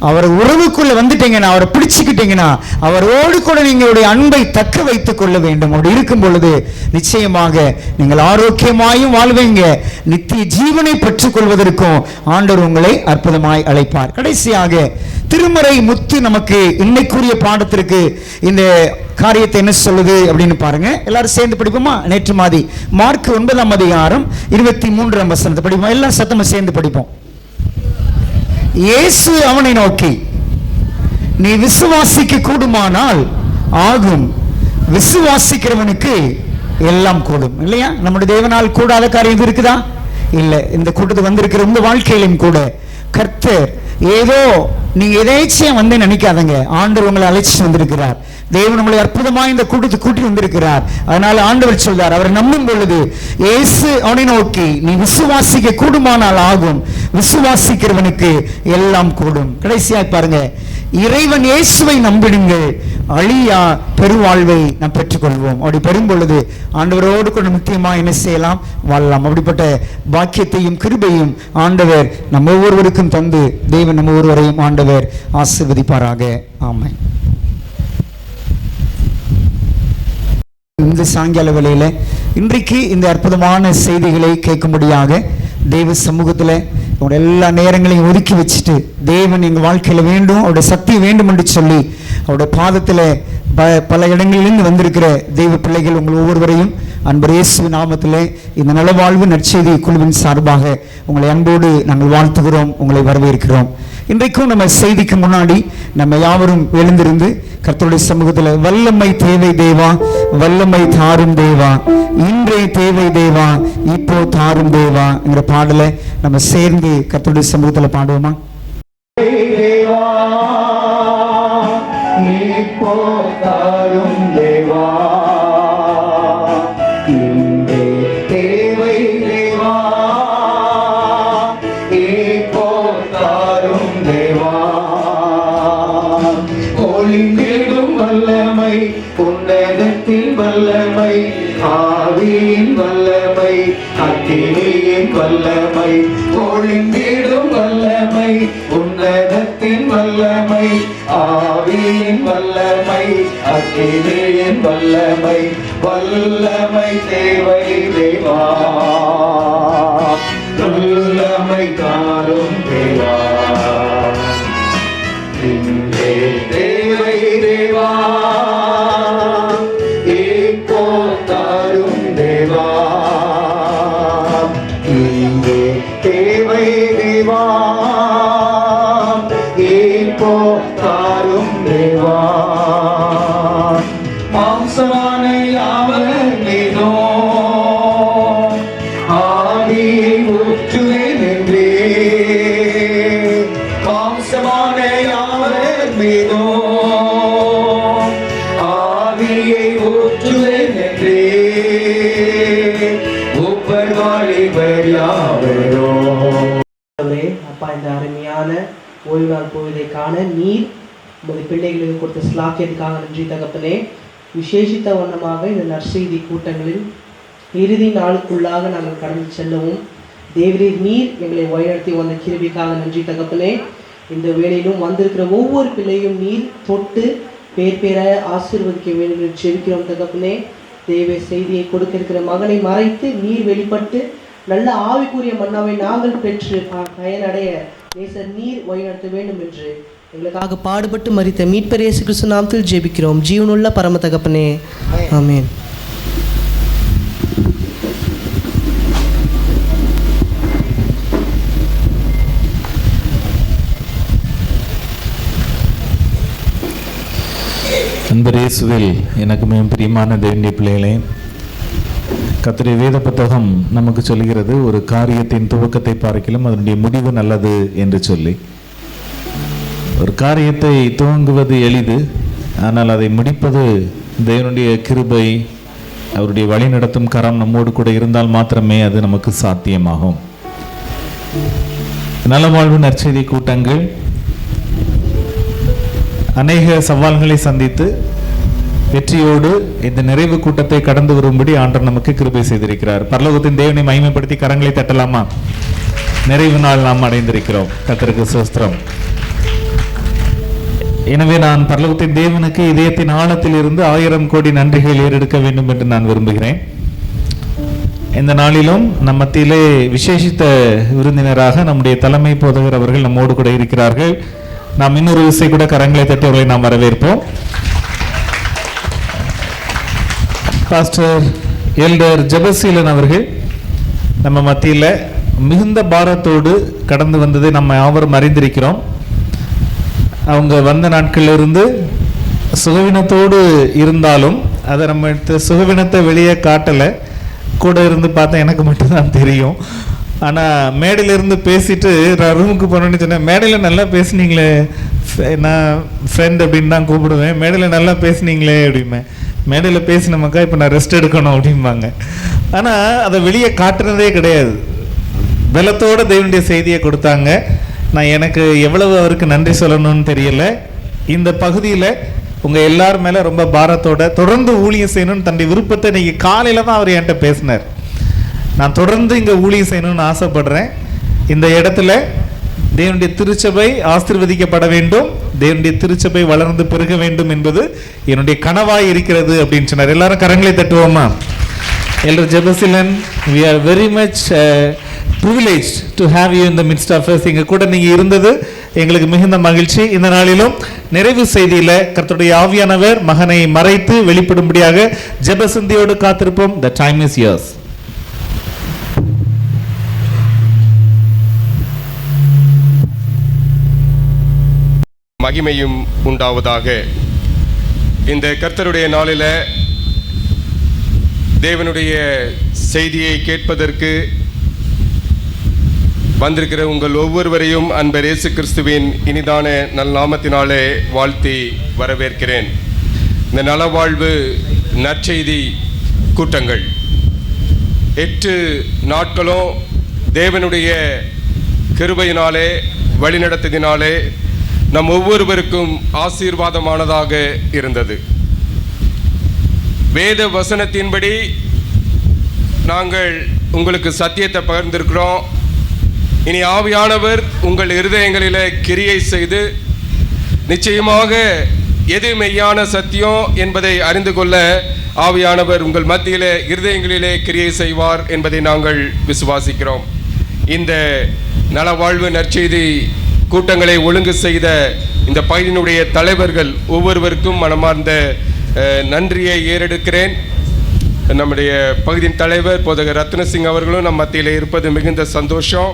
அவர் உறவுக்குள்ள வந்துட்டீங்கன்னா, அவரை பிடிச்சுக்கிட்டீங்கன்னா, அவரோடு கூட நீங்களுடைய அன்பை தக்க வைத்துக் கொள்ள வேண்டும். அப்படி இருக்கும் பொழுது நிச்சயமாக நீங்கள் ஆரோக்கியமாயும் வாழ்வீங்க, நித்திய ஜீவனை பெற்றுக் கொள்வதற்கும் ஆண்டவர் உங்களை அற்புதமாய் அழைப்பார். கடைசியாக, திருமறை முத்து நமக்கு இன்னைக்குரிய பாடத்திற்கு இந்த காரியத்தை என்ன சொல்லுது அப்படின்னு பாருங்க. எல்லாரும் சேர்ந்து படிப்போமா? நேற்று மாதிரி மார்க் 9ஆம் அதிகாரம் 23ஆம் வசனத்தை படிப்போம். எல்லாம் சத்தமா சேர்ந்து படிப்போம். இயேசு அவனை நோக்கி, நீ விசுவாசிக்க கூடுமானால் ஆகும், விசுவாசிக்கிறவனுக்கு எல்லாம் கூடும் இல்லையா? நம்முடைய தேவனால் கூடாத காரியம் இருக்குதா? இல்ல. இந்த கூட்டத்துக்கு வந்திருக்கிற உங்க வாழ்க்கையிலும் கூட கர்த்தர் ஏதோ நீங்க எதேச்சியா வந்து நினைக்காதங்க, ஆண்டவர் உங்களை அழைச்சி வந்திருக்கிறார். தேவன் நம்மளை அற்புதமாக இந்த கூட்டத்துக்கு கூட்டி வந்திருக்கிறார். அதனால ஆண்டவர் சொல்றார், அவரை நம்பும் பொழுது இயேசு அவனை நோக்கி, நீ விசுவாசிக்க கூடுமானால் ஆகும், விசுவாசிக்கிறவனுக்கு எல்லாம் கூடும். கடைசியா பாருங்க, இறைவன் இயேசுவை நம்பிடுங்கள், அழியா பெருவாழ்வை நாம் பெற்றுக்கொள்வோம். அப்படி பெறும் பொழுது ஆண்டவரோடு கூட முக்கியமா என்ன செய்யலாம், வாழலாம். அப்படிப்பட்ட பாக்கியத்தையும் கிருபையும் ஆண்டவர் நம்ம ஒவ்வொருவருக்கும் தந்து தேவன் நம்ம ஒருவரையும் ஆண்டவர் ஆசீர்வதிப்பாராக. ஆமென். இந்த சாயங்கால வேளையில இன்றைக்கு இந்த அற்புதமான செய்திகளை கேட்கும்படியாக தேவ சமூகத்தில் உங்களோட எல்லா நேரங்களையும் ஒதுக்கி வச்சுட்டு, தேவன் எங்கள் வாழ்க்கையில் வேண்டும், அவருடைய சக்தி வேண்டும் என்று சொல்லி அவருடைய பாதத்தில் பல இடங்களிலிருந்து வந்திருக்கிற தெய்வ பிள்ளைகள் உங்கள் ஒவ்வொருவரையும் அன்பர் இயேசு நாமத்திலே இந்த நலவாழ்வு நற்செய்தி குழுவின் சார்பாக உங்களை அன்போடு நாங்கள் வாழ்த்துகிறோம், உங்களை வரவேற்கிறோம். இன்றைக்கும் நம்ம செய்திக்கு முன்னாடி நம்ம யாவரும் எழுந்திருந்து கர்த்தருடைய சமூகத்தில் வல்லமை தேவை தேவா, வல்லமை தாரும் தேவா, இன்றே தேவை தேவா, இப்போ தாரும் தேவா என்கிற பாடலை நம்ம சேர்ந்து கர்த்தருடைய சமூகத்தில் பாடுவோமா? தேவா இப்போ தாரும் தேவா, இன்றே தேவை தேவா, இப்போ தாரும் தேவா. ஒளிந்திடும் வல்லமை, உன்னதத்தின் வல்லமை, ஆவியின் வல்லமை, அக்கினியின் வல்லமை. ஒளிந்திடும் வல்லமை, உன்னதத்தின் வல்லமை, ஆவியின் வல்லமை, அக்கினியின் வல்லமை. வல்லமை தேவை தேவா, வல்லமை தாரும் தேவா, இன்றே தேவை தேவா, இப்போ தாரும் தேவா, இன்றே தேவை தேவா, இப்போ தாரும் தேவா. மாம்சமான யாவர் மீதோ ஆவியை ஊற்றுவேன் என்றே, மாம்சமான யாவர் மீதோ ஆவியை ஊற்றுவேன் என்றே, ஒவ்வொரு வாலிபர் யாவரோ. அப்பா, இந்த அருமையான ஓய்வு நாள் பொழுதை காண நீர் உமது பிள்ளைகளுக்கு கொடுத்த ஸ்லாக்கியத்துக்காக நன்றி தகப்பனே. விசேஷித்த வண்ணமாக இந்த நற்செய்தி கூட்டங்களில் இறுதி நாளுக்குள்ளாக நாங்கள் கடந்து செல்லவும் தேவரீர் நீர் எங்களை வழிநடத்தி வந்த கிருபைக்காக நன்றி தகப்பனே. இந்த வேளையிலும் வந்திருக்கிற ஒவ்வொரு பிள்ளையும் நீர் தொட்டு பேர் பேராக ஆசீர்வதிக்க வேண்டும் என்று ஜெபிக்கிறோம் தகப்பனே. தேவ செய்தியை கொடுக்க இருக்கிற மகனை மறைத்து நீர் வெளிப்பட்டு நல்ல ஆவிக்குரிய மன்னாவை நாங்கள் பெற்று பயனடைய நேசர் நீர் வழிநடத்த வேண்டும் என்று எங்களுக்காக பாடுபட்டு மரித்த மீட்பர் இயேசு கிறிஸ்து நாமத்தில் ஜெபிக்கிறோம் ஜீவனுள்ள பரம தகப்பனே, ஆமென். அன்பர் இயேசுவில் எனக்கு மிகவும் பிரியமான தேவனுடைய பிள்ளைகளே, கர்த்தருடைய வேத புத்தகம் நமக்கு சொல்கிறது, ஒரு காரியத்தின் துவக்கத்தை பார்க்கிலும் அதனுடைய முடிவு நல்லது என்று சொல்லி. ஒரு காரியத்தை துவங்குவது எளிது, ஆனால் அதை முடிப்பது தேவனுடைய கிருபை, அவருடைய வழிநடத்தும் கரம் நம்மோடு கூட இருந்தால் மாத்திரமே அது நமக்கு சாத்தியமாகும். நலவாழ்வு நற்செய்தி கூட்டங்கள் அநேக சவால்களை சந்தித்து வெற்றியோடு இந்த நிறைவு கூட்டத்தை கடந்து வரும்படி ஆண்டவர் நமக்கு கிருபை செய்திருக்கிறார். பரலோகத்தின் தேவனை மகிமைப்படுத்தி கரங்களை தட்டலாமா? நிறைவு நாள் நாம் அடைந்திருக்கிறோம். கர்த்தருக்கு ஸ்தோத்திரம். எனவே நான் பரலோகத்தின் தேவனுக்கு இதயத்தின் ஆழத்தில் இருந்து 1000 கோடி நன்றிகள் ஏறெடுக்க வேண்டும் என்று நான் விரும்புகிறேன். இந்த நாளிலும் நம் மத்தியிலே விசேஷித்த விருந்தினராக நம்முடைய தலைமை போதகர் அவர்கள் நம்மோடு கூட இருக்கிறார்கள். நாம் இன்னொரு விசை கூட கரங்களை தட்டி அவர்களை நாம் வரவேற்போம். பாஸ்டர் எல்டர் ஜெபசீலன் அவர்கள் நம்ம மத்தியில் மிகுந்த பாரத்தோடு கடந்து வந்ததை நம்ம யாவரும் அறிந்திருக்கிறோம். அவங்க வந்த நாட்களிலிருந்து சுகவீனத்தோடு இருந்தாலும் அதை நம்ம சுகவீனத்தை வெளியே காட்டலை, கூட இருந்து பார்த்தா எனக்கு மட்டும்தான் தெரியும். ஆனால் மேடையிலிருந்து பேசிட்டு நான் ரூமுக்கு போனோன்னு சொன்னேன், மேடையில் நல்லா பேசுனீங்களே, நான் ஃப்ரெண்ட் அப்படின்னு தான் கூப்பிடுவேன். மேடையில் நல்லா பேசுனீங்களே அப்படிம்பேன். மேடையில் பேசினமாக்கா இப்போ நான் ரெஸ்ட் எடுக்கணும் அப்படிம்பாங்க. ஆனால் அதை வெளியே காட்டுறதே கிடையாது. பலத்தோடு தேவனுடைய செய்தியை கொடுத்தாங்க. நான் எனக்கு எவ்வளவு அவருக்கு நன்றி சொல்லணும்னு தெரியல. இந்த பகுதியில் உங்கள் எல்லார் மேலே ரொம்ப பாரத்தோட தொடர்ந்து ஊழியம் செய்யணும்னு தன்னுடைய விருப்பத்தை இன்றைக்கி காலையில் தான் அவர் என்கிட்ட பேசினார். நான் தொடர்ந்து இங்கே ஊழியம் செய்யணும்னு ஆசைப்படுறேன். இந்த இடத்துல தேவனுடைய திருச்சபை ஆசீர்வதிக்கப்பட வேண்டும், தேவனுடைய திருச்சபை வளர்ந்து பெருக வேண்டும் என்பது என்னுடைய கனவாய் இருக்கிறது அப்படின்னு சொன்னார். எல்லாரும் கரங்களை தட்டுவோமா? Elder Jebusilan, we are very much privileged to have you in the midst of us. எங்க கூட நீங்க இருந்தது எங்களுக்கு மிகுந்த மகிழ்ச்சி. இந்த நாளிலும் நிறைவு செய்தியில கர்த்தருடைய ஆவியானவர் மகனை மறைத்து வெளிப்படும்படியாக ஜெபசிந்தியோடு காத்திருப்போம். The time is yours. மகிமையும் உண்டாவதாக. இந்த கர்த்தருடைய நாளில் தேவனுடைய செய்தியை கேட்பதற்கு வந்திருக்கிற உங்கள் ஒவ்வொருவரையும் அன்பர் இயேசு கிறிஸ்துவின் இனிதான நல்நாமத்தினாலே வாழ்த்தி வரவேற்கிறேன். இந்த நலவாழ்வு நற்செய்தி கூட்டங்கள் 8 நாட்களும் தேவனுடைய கிருபையினாலே வழிநடத்ததினாலே நம் ஒவ்வொருவருக்கும் ஆசீர்வாதமானதாக இருந்தது. வேத வசனத்தின்படி நாங்கள் உங்களுக்கு சத்தியத்தை பகிர்ந்திருக்கிறோம். இனி ஆவியானவர் உங்கள் இருதயங்களிலே கிரியை செய்து நிச்சயமாக எது மெய்யான சத்தியம் என்பதை அறிந்து கொள்ள ஆவியானவர் உங்கள் மத்தியிலே இருதயங்களிலே கிரியை செய்வார் என்பதை நாங்கள் விசுவாசிக்கிறோம். இந்த நலவாழ்வு நற்செய்தி கூட்டங்களை ஒழுங்கு செய்த இந்த பகுதியினுடைய தலைவர்கள் ஒவ்வொருவருக்கும் மனமார்ந்த நன்றியை ஏறெடுக்கிறேன். நம்முடைய பகுதியின் தலைவர் போதகர் ரத்னசிங் அவர்களும் நம் மத்தியில் இருப்பது மிகுந்த சந்தோஷம்.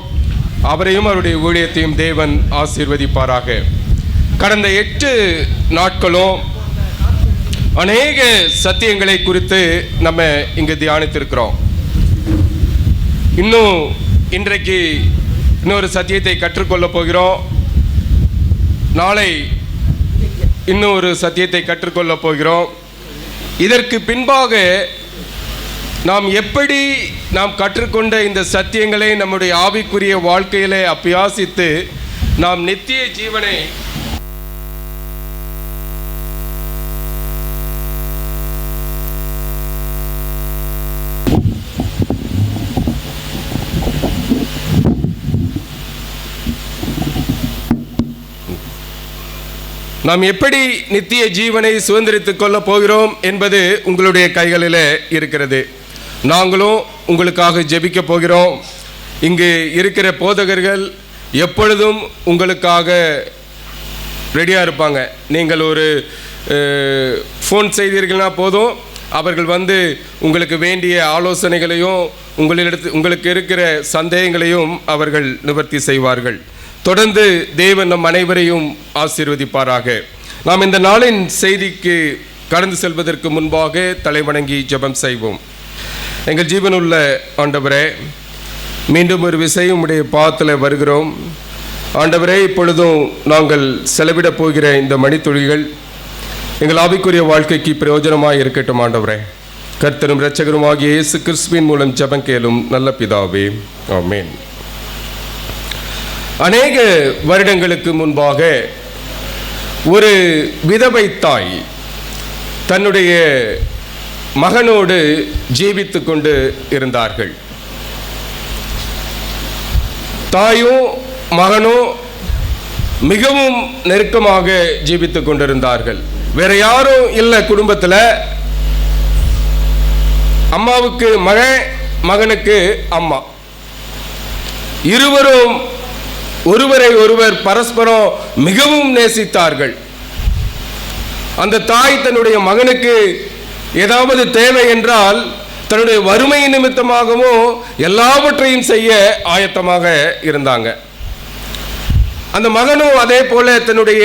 அவரையும் அவருடைய ஊழியத்தையும் தேவன் ஆசீர்வதிப்பாராக. கடந்த 8 நாட்களும் அநேக சத்தியங்களை குறித்து நம்ம இங்கு தியானித்திருக்கிறோம். இன்னும் இன்றைக்கு இன்னொரு சத்தியத்தை கற்றுக்கொள்ளப் போகிறோம். நாளை இன்னொரு சத்தியத்தை கற்றுக்கொள்ளப் போகிறோம். இதற்கு பின்பாக நாம் எப்படி நாம் கற்றுக்கொண்ட இந்த சத்தியங்களை நம்முடைய ஆவிக்குரிய வாழ்க்கையிலே அபியாசித்து நாம் நித்திய ஜீவனை நாம் எப்படி நித்திய ஜீவனை சுதந்திரித்துக் கொள்ள போகிறோம் என்பது உங்களுடைய கைகளில் இருக்கிறது. நாங்களும் உங்களுக்காக ஜெபிக்க போகிறோம். இங்கு இருக்கிற போதகர்கள் எப்பொழுதும் உங்களுக்காக ரெடியாக இருப்பாங்க. நீங்கள் ஒரு ஃபோன் செய்தீர்கள்னா போதும், அவர்கள் வந்து உங்களுக்கு வேண்டிய ஆலோசனைகளையும் உங்களுக்கு இருக்கிற சந்தேகங்களையும் அவர்கள் நிவர்த்தி செய்வார்கள். தொடர்ந்து தேவன் நம் அனைவரையும் ஆசீர்வதிப்பாராக. நாம் இந்த நாளின் செய்திக்கு கடந்து செல்வதற்கு முன்பாக தலைவணங்கி ஜெபம் செய்வோம். எங்கள் ஜீவனுள்ள ஆண்டவரே, மீண்டும் ஒரு விஷயம் உடைய பாதத்தில் வருகிறோம். ஆண்டவரே, இப்பொழுதும் நாங்கள் செலவிடப் போகிற இந்த மணித்துளிகள் எங்கள் ஆவிக்குரிய வாழ்க்கைக்கு பிரயோஜனமாக இருக்கட்டும். ஆண்டவரே, கர்த்தரும் இரட்சகரும் ஆகிய இயேசு கிறிஸ்துவின் மூலம் ஜெபம் கேளும் நல்ல பிதாவே, ஆமென். அநேக வருடங்களுக்கு முன்பாக ஒரு விதவை தாய் தன்னுடைய மகனோடு ஜீவித்து கொண்டு இருந்தார்கள். தாயும் மகனும் மிகவும் நெருக்கமாக ஜீவித்து கொண்டிருந்தார்கள். வேற யாரும் இல்லை குடும்பத்தில். அம்மாவுக்கு மகன், மகனுக்கு அம்மா. இருவரும் ஒருவரை ஒருவர் பரஸ்பரம் மிகவும் நேசித்தார்கள். அந்த தாய் தன்னுடைய மகனுக்கு ஏதாவது தேவை என்றால் தன்னுடைய வறுமை நிமித்தமாகவும் எல்லாவற்றையும் செய்ய ஆயத்தமாக இருந்தாங்க. அந்த மகனும் அதே போல தன்னுடைய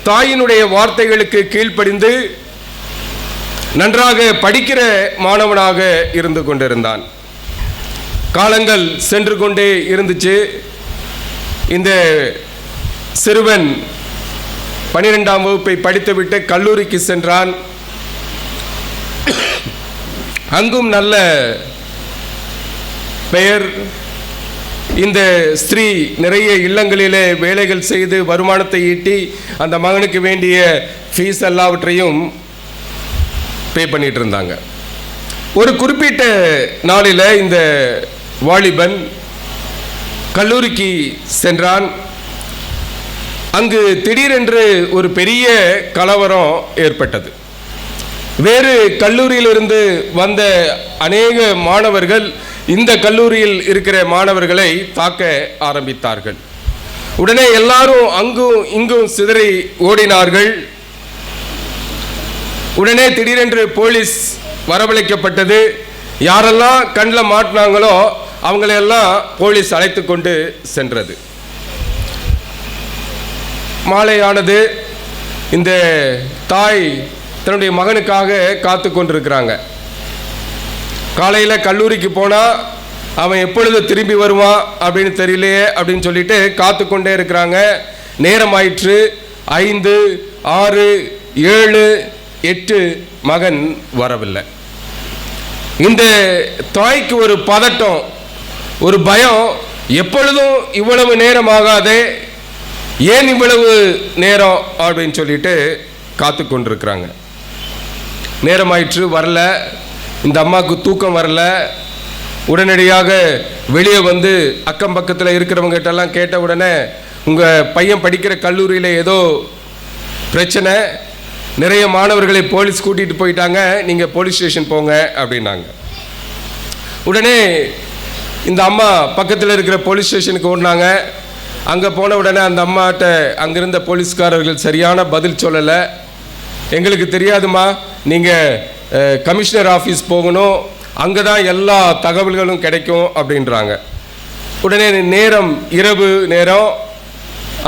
தாயினுடைய வார்த்தைகளுக்கு கீழ்ப்படிந்து நன்றாக படிக்கிற மாணவனாக இருந்து கொண்டிருந்தான். காலங்கள் சென்று கொண்டே இருந்துச்சு. இந்த சிறுவன் 12ஆம் வகுப்பை படித்துவிட்டு கல்லூரிக்கு சென்றான். அங்கும் நல்ல பெயர். இந்த ஸ்திரீ நிறைய இல்லங்களிலே வேலைகள் செய்து வருமானத்தை ஈட்டி அந்த மகனுக்கு வேண்டிய ஃபீஸ் எல்லாவற்றையும் பே பண்ணிட்டு இருந்தாங்க. ஒரு குறிப்பிட்ட நாளில் இந்த வாலிபன் கல்லூரிக்கு சென்றான். அங்கு திடீரென்று ஒரு பெரிய கலவரம் ஏற்பட்டது. வேறு கல்லூரியிலிருந்து வந்த அநேக மாணவர்கள் இந்த கல்லூரியில் இருக்கிற மாணவர்களை தாக்க ஆரம்பித்தார்கள். உடனே எல்லாரும் அங்கும் இங்கும் சிதறி ஓடினார்கள். உடனே திடீரென்று போலீஸ் வரவழைக்கப்பட்டது. யாரெல்லாம் கண்ணில் மாட்டினாங்களோ அவங்களையெல்லாம் போலீஸ் அழைத்து கொண்டு சென்றது. மாலையானது. இந்த தாய் தன்னுடைய மகனுக்காக காத்து கொண்டிருக்கிறாங்க. காலையில் கல்லூரிக்கு போனால் அவன் எப்பொழுது திரும்பி வருவான் அப்படின்னு தெரியலையே அப்படின்னு சொல்லிட்டு காத்து கொண்டே இருக்கிறாங்க. நேரம் ஆயிற்று. 5, 6, 7, 8 மகன் வரவில்லை. இந்த தாய்க்கு ஒரு பதட்டம், ஒரு பயம். எப்பொழுதும் இவ்வளவு நேரம் ஆகாதே, ஏன் இவ்வளவு நேரம் அப்படின்னு சொல்லிட்டு காத்து கொண்டிருக்கிறாங்க. நேரமாயிற்று, வரல. இந்த அம்மாவுக்கு தூக்கம் வரல. உடனடியாக வெளியே வந்து அக்கம் பக்கத்தில் இருக்கிறவங்ககிட்டலாம் கேட்ட உடனே, உங்கள் பையன் படிக்கிற கல்லூரியில் ஏதோ பிரச்சனை, நிறைய மாணவர்களை போலீஸ் கூட்டிகிட்டு போயிட்டாங்க, நீங்கள் போலீஸ் ஸ்டேஷன் போங்க அப்படின்னாங்க. உடனே இந்த அம்மா பக்கத்தில் இருக்கிற போலீஸ் ஸ்டேஷனுக்கு ஓடினாங்க. அங்கே போன உடனே அந்த அம்மாட்ட அங்கிருந்த போலீஸ்காரர்கள் சரியான பதில் சொல்லலை. எங்களுக்கு தெரியாதுமா, நீங்கள் கமிஷனர் ஆஃபீஸ் போகணும், அங்கே தான் எல்லா தகவல்களும் கிடைக்கும் அப்படின்றாங்க. உடனே நேரம் இரவு நேரம்.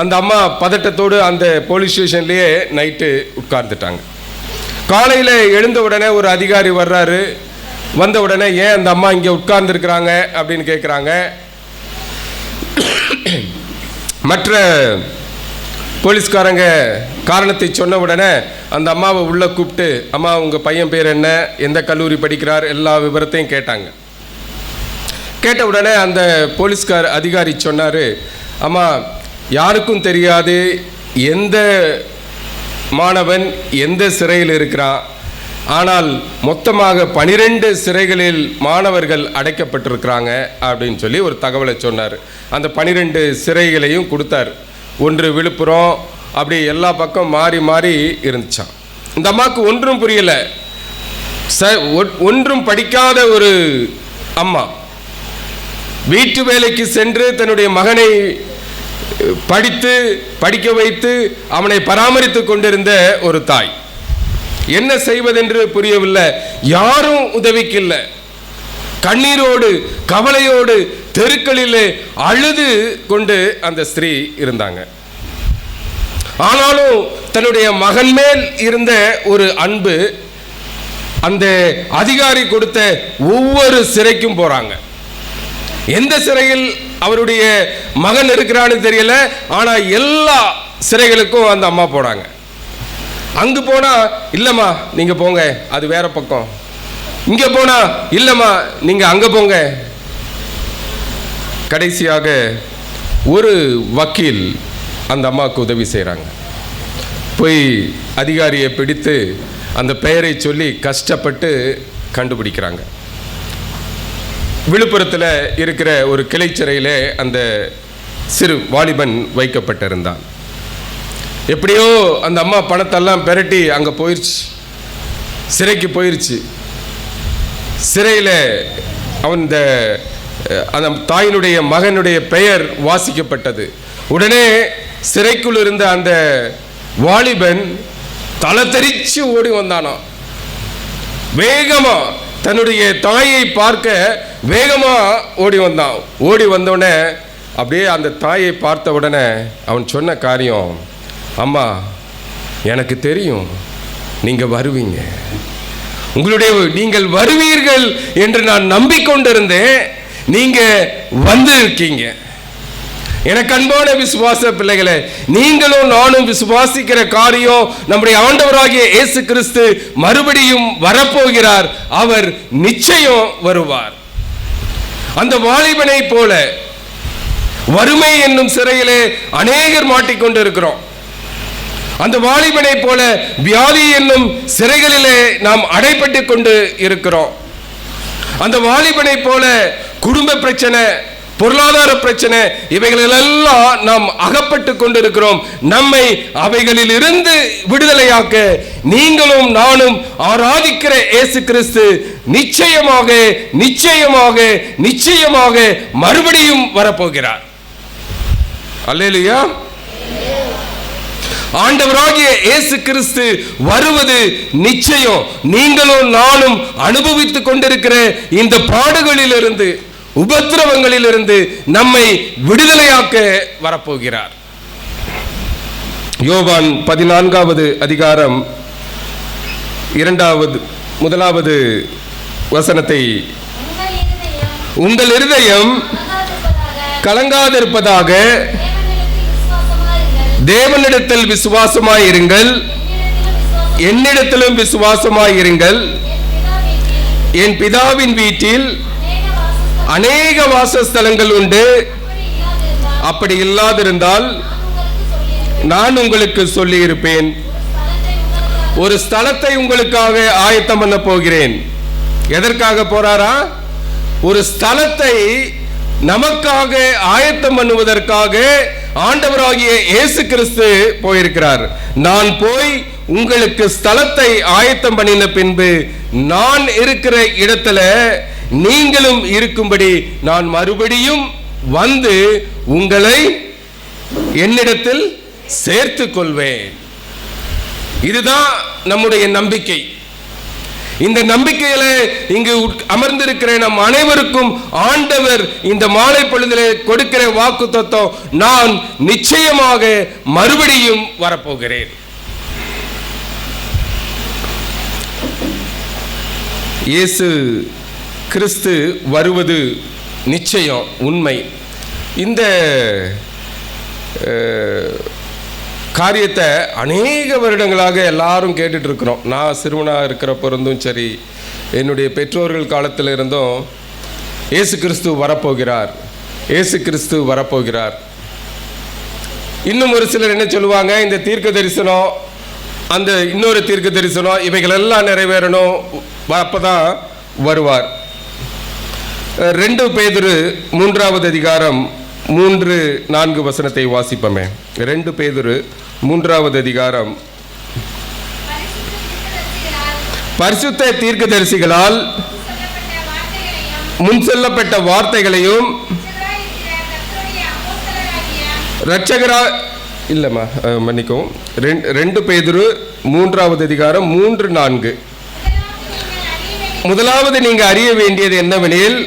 அந்த அம்மா பதட்டத்தோடு அந்த போலீஸ் ஸ்டேஷன்லேயே நைட்டு உட்கார்ந்துட்டாங்க. காலையில் எழுந்த உடனே ஒரு அதிகாரி வர்றாரு. வந்த உடனே ஏன் அந்த அம்மா இங்கே உட்கார்ந்துருக்குறாங்க அப்படின்னு கேட்குறாங்க. மற்ற போலீஸ்காரங்க காரணத்தை சொன்ன உடனே அந்த அம்மாவை உள்ளே கூப்பிட்டு, அம்மா உங்கள் பையன் பேர் என்ன, எந்த கல்லூரி படிக்கிறார், எல்லா விவரத்தையும் கேட்டாங்க. கேட்ட உடனே அந்த போலீஸ்கார் அதிகாரி சொன்னார், அம்மா யாருக்கும் தெரியாது எந்த மாணவன் எந்த சிறையில் இருக்கிறான், ஆனால் மொத்தமாக 12 சிறைகளில் மாணவர்கள் அடைக்கப்பட்டிருக்கிறாங்க அப்படின்னு சொல்லி ஒரு தகவலை சொன்னார். அந்த 12 சிறைகளையும் கொடுத்தார். ஒன்று விழுப்புரம், அப்படி எல்லா பக்கம் மாறி மாறி இருந்துச்சான். இந்த அம்மாவுக்கு ஒன்றும் புரியலை. ஒன்றும் படிக்காத ஒரு அம்மா, வீட்டு வேலைக்கு சென்று தன்னுடைய மகனை படிக்க வைத்து அவனை பராமரித்து கொண்டிருந்த ஒரு தாய். என்ன செய்வதென்று புரியவில்லை. யாரும் உதவிக்கு இல்லை. கண்ணீரோடு கவலையோடு தெருக்களிலே அழுது கொண்டு அந்த ஸ்திரீ இருந்தாங்க. ஆனாலும் தன்னுடைய மகன் மேல் இருந்த ஒரு அன்பு, அந்த அதிகாரி கொடுத்த ஒவ்வொரு சிறைக்கும் போறாங்க. எந்த சிறையில் அவருடைய மகன் இருக்கிறான்னு தெரியல, ஆனா எல்லா சிறைகளுக்கும் அந்த அம்மா போனாங்க. அங்கு போனா இல்லம்மா நீங்க போங்க, அது வேற பக்கம். இங்க போனா இல்லம்மா நீங்க அங்க போங்க. கடைசியாக ஒரு வக்கீல் அந்த அம்மாவுக்கு உதவி செய்கிறாங்க. போய் அதிகாரியை பிடித்து அந்த பெயரை சொல்லி கஷ்டப்பட்டு கண்டுபிடிக்கிறாங்க. விழுப்புரத்தில் இருக்கிற ஒரு கிளை சிறையிலே அந்த சிறு வாலிபன் வைக்கப்பட்டிருந்தான். எப்படியோ அந்த அம்மா பணத்தெல்லாம் பெரட்டி அங்கே போயிடுச்சு, சிறைக்கு போயிடுச்சு. சிறையில் அந்த தாயினுடைய மகனுடைய பெயர் வாசிக்கப்பட்டது. உடனே சிறைக்குள் இருந்த அந்த வாலிபன் தலை தெரிச்சு ஓடி வந்தானா. வேகமா தன்னுடைய தாயை பார்க்க வேகமா ஓடி வந்தான். ஓடி வந்தவுடனே அப்படியே அந்த தாயை பார்த்த உடனே அவன் சொன்ன காரியம், அம்மா எனக்கு தெரியும் நீங்கள் வருவீங்க, நீங்கள் வருவீர்கள் என்று நான் நம்பிக்கொண்டிருந்தேன், நீங்க வந்திருக்கீங்க. எனக்கு அன்பான விசுவாச பிள்ளைகளே, நீங்களும் நானும் விசுவாசிக்கிற காரியம், நம்முடைய ஆண்டவராகிய இயேசு கிறிஸ்து மறுபடியும் வரப்போகிறார். அவர் நிச்சயம் வருவார். அந்த வாலிபனை போல வறுமை என்னும் சிறையிலே அநேகர் மாட்டிக்கொண்டு இருக்கிறோம். அந்த வாலிபனை போல வியாதி என்னும் சிறைகளிலே நாம் அடைபட்டு கொண்டு இருக்கிறோம். அந்த வாலிபனை போல குடும்ப பிரச்சனை, பொருளாதார பிரச்சனை, இவைகளெல்லாம் நாம் அகப்பட்டு கொண்டிருக்கிறோம். நம்மை அவைகளில் இருந்து விடுதலையாக்க நீங்களும் நானும் ஆராதிக்கிற இயேசு கிறிஸ்து நிச்சயமாக நிச்சயமாக நிச்சயமாக மறுபடியும் வரப்போகிறார். அல்லேலூயா. ஆண்டவராகிய இயேசு கிறிஸ்து வருவது நிச்சயம். நீங்களும் நானும் அனுபவித்துக் கொண்டிருக்கிற இந்த பாடுகளிலிருந்து, உபத்திரவங்களிலிருந்து நம்மை விடுதலையாக்க வரப்போகிறார். யோவான் 14வது அதிகாரம் 1வது வசனத்தை, உங்கள் இருதயம் கலங்காதிருப்பதாக தேவனிடத்தில் விசுவாசமாயிருங்கள், என்னிடத்திலும் விசுவாசமாயிருங்கள். என் பிதாவின் வீட்டில் அநேக வாசஸ்தலங்கள் உண்டு. அப்படி இல்லாதிருந்தால் நான் உங்களுக்கு சொல்லி இருப்பேன். ஒரு ஸ்தலத்தை உங்களுக்காக ஆயத்தம் பண்ண போகிறேன். எதற்காக போறாரா? ஒரு ஸ்தலத்தை நமக்காக ஆயத்தம் பண்ணுவதற்காக ஆண்டவராகிய இயேசு கிறிஸ்து போயிருக்கிறார். நான் போய் உங்களுக்கு ஸ்தலத்தை ஆயத்தம் பண்ணின பின்பு நான் இருக்கிற இடத்துல நீங்களும் இருக்கும்படி நான் மறுபடியும் வந்து உங்களை என்னிடத்தில் சேர்த்துக் கொள்வேன். இதுதான் நம்முடைய நம்பிக்கை. இந்த நம்பிக்கையில இங்கு அமர்ந்திருக்கிற நம் அனைவருக்கும் ஆண்டவர் இந்த மாலை பொழுதிலே கொடுக்கிற வாக்குத்தத்தம், நான் நிச்சயமாக மறுபடியும் வரப்போகிறேன். இயேசு கிறிஸ்து வருவது நிச்சயம், உண்மை. இந்த காரியத்தை அநேக வருடங்களாக எல்லாரும் கேட்டுட்டு இருக்கிறோம். நான் சிறுவனாக இருக்கிற பிறந்தும் சரி, என்னுடைய பெற்றோர்கள் காலத்தில் இருந்தும் இயேசு கிறிஸ்து வரப்போகிறார், இயேசு கிறிஸ்து வரப்போகிறார். இன்னும் ஒரு சிலர் என்ன சொல்லுவாங்க, இந்த தீர்க்க தரிசனம், அந்த இன்னொரு தீர்க்க தரிசனம், இவைகள் எல்லாம் நிறைவேறணும், அப்பதான் வருவார். 2 பேதுரு 3வது அதிகாரம் 3-4 வசனத்தை வாசிப்போமே. 2 பேதுரு 3வது அதிகாரம். பரிசுத்த தீர்க்கதரிசிகளால் முன் சொல்லப்பட்ட வார்த்தைகளையும் இரட்சகரா இல்லம்மா மன்னிக்கவும், 2 பேதுரு 3வது அதிகாரம் 3-4. முதலாவது நீங்க அறிய வேண்டியது என்னவெனில்,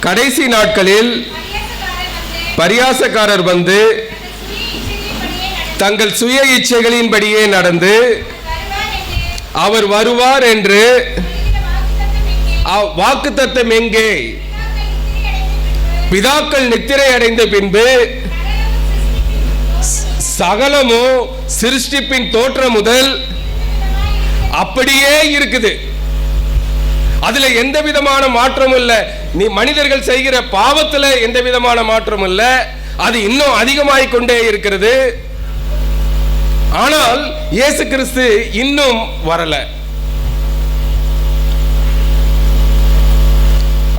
கடைசி நாட்களில் பரியாசக்காரர் வந்து தங்கள் சுய இச்சைகளின்படியே நடந்து அவர் வருவார் என்று வாக்குத்தத்தம் எங்கே? பிதாக்கள் நித்திரை அடைந்த பின்பு சகலமோ சிருஷ்டிப்பின் தோற்றம் முதல் அப்படியே இருக்குது. அதுல எந்த விதமான மாற்றமும் இல்லை. நீ மனிதர்கள் செய்கிற பாவத்துல எந்த விதமான மாற்றமும் இல்லை. அது இன்னும் அதிகமாகிக் கொண்டே இருக்கிறது. ஆனால் இயேசு கிறிஸ்து இன்னும் வரல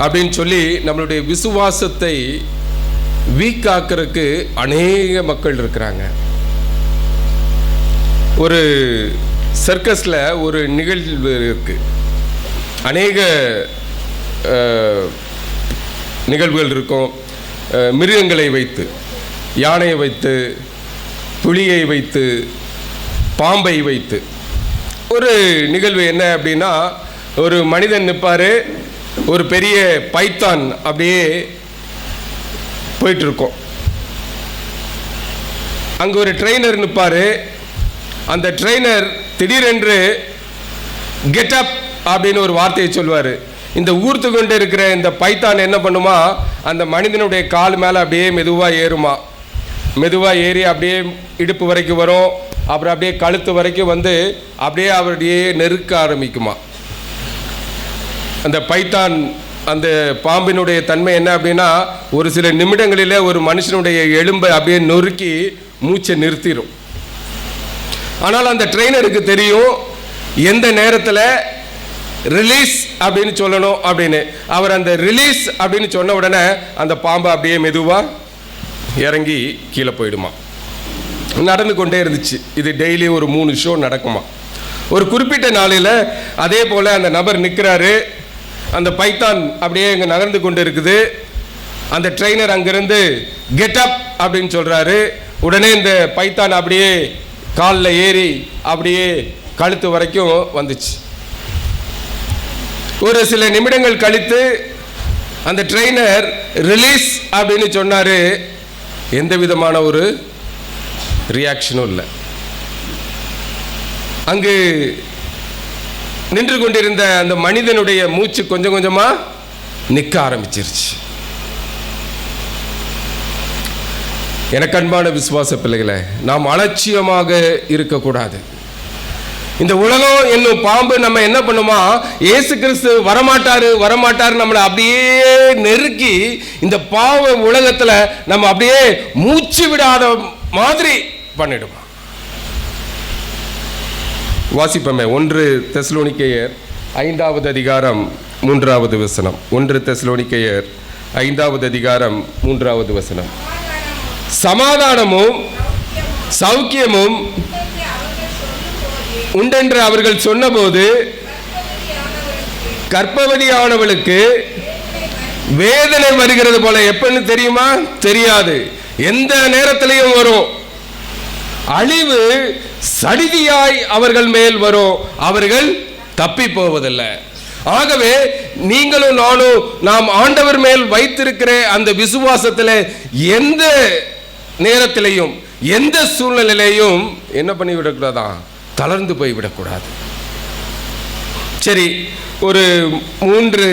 அப்படின்னு சொல்லி நம்மளுடைய விசுவாசத்தை வீக்காக்குறதுக்கு அநேக மக்கள் இருக்கிறாங்க. ஒரு சர்க்கஸ்ல ஒரு நிகழ்வு இருக்கு. அநேக நிகழ்வுகள் இருக்கும். மிருகங்களை வைத்து, யானையை வைத்து, புலியை வைத்து, பாம்பை வைத்து ஒரு நிகழ்வு. என்ன அப்படின்னா, ஒரு மனிதன் நிற்பார், ஒரு பெரிய பைத்தான் அப்படியே போயிட்டு இருக்கும். அங்கே ஒரு ட்ரெயினர் நிற்பார். அந்த ட்ரெயினர் திடீரென்று கெட் அப் அப்படின்னு ஒரு வார்த்தையை சொல்வார். இந்த ஊர்த்து கொண்டு இருக்கிற இந்த பைத்தான் என்ன பண்ணுமா, அந்த மனிதனுடைய கால் மேலே அப்படியே மெதுவாக ஏறுமா. மெதுவாக ஏறி அப்படியே இடுப்பு வரைக்கும் வரும். அப்புறம் அப்படியே கழுத்து வரைக்கும் வந்து அப்படியே அவருடைய நெருக்க ஆரம்பிக்குமா. அந்த பைத்தான், அந்த பாம்பினுடைய தன்மை என்ன அப்படின்னா, ஒரு சில நிமிடங்களில் ஒரு மனுஷனுடைய எலும்பை அப்படியே நொறுக்கி மூச்சை நிறுத்திடும். ஆனால் அந்த ட்ரெயினருக்கு தெரியும் எந்த நேரத்தில் ரிலீஸ் அப்படின்னு சொல்லணும் அப்படின்னு. அவர் அந்த ரிலீஸ் அப்படின்னு சொன்ன உடனே அந்த பாம்பை அப்படியே மெதுவாக இறங்கி கீழே போயிடுமா. நடந்து கொண்டே இருந்துச்சு. இது டெய்லி ஒரு 3 ஷோ நடக்குமா. ஒரு குறிப்பிட்ட நாளில் அதே போல் அந்த நபர் நிற்கிறாரு. அந்த பைத்தான் அப்படியே இங்கே நகர்ந்து கொண்டு இருக்குது. அந்த ட்ரெயினர் அங்கிருந்து கெட் அப் அப்படின்னு சொல்கிறாரு. உடனே இந்த பைத்தான் அப்படியே காலில் ஏறி அப்படியே கழுத்து வரைக்கும் வந்துச்சு. ஒரு சில நிமிடங்கள் கழித்து அந்த ட்ரெயினர் ரிலீஸ் அப்படின்னு சொன்னார். எந்த விதமான ஒரு ரியாக்ஷனும் இல்லை. அங்கு நின்று கொண்டிருந்த அந்த மனிதனுடைய மூச்சு கொஞ்சம் கொஞ்சமாக நிற்க ஆரம்பிச்சிருச்சு. எனக்கு அன்பான விசுவாச பிள்ளைகளை, நாம் அலட்சியமாக இருக்கக்கூடாது. இந்த உலகம் என்னும் பாம்பு நம்ம என்ன பண்ணுமா, இயேசு கிறிஸ்து வரமாட்டாரு நம்மளை அப்படியே நெருக்கி இந்த பாவ உலகத்தில் நம்ம அப்படியே மூச்சு விடாத மாதிரி பண்ணிடுமா. வாசிப்பமே 1 தெசலோனிக்கேயர் 5வது அதிகாரம் 3வது வசனம். 1 தெசலோனிக்கேயர் 5வது அதிகாரம் 3வது வசனம். சமாதானமும் சௌக்கியமும் உண்டென்று அவர்கள் சொன்னபோது கர்ப்பவதியானவளுக்கு வேதனை வருகிறது போல. எப்பன்னு தெரியுமா? தெரியாது. எந்த நேரத்திலையும் வரும். அழிவு சடிதியாய் அவர்கள் மேல் வரும். அவர்கள் தப்பி போவதில்லை. ஆகவே நீங்களும் நானும் நாம் ஆண்டவர் மேல் வைத்திருக்கிற அந்த விசுவாசத்தில் எந்த நேரத்திலையும் எந்த சூழ்நிலையிலையும் என்ன பண்ணி விடக்கூடாதா, தளர்ந்து போய் விடக்கூடாது. சரி, ஒரு 3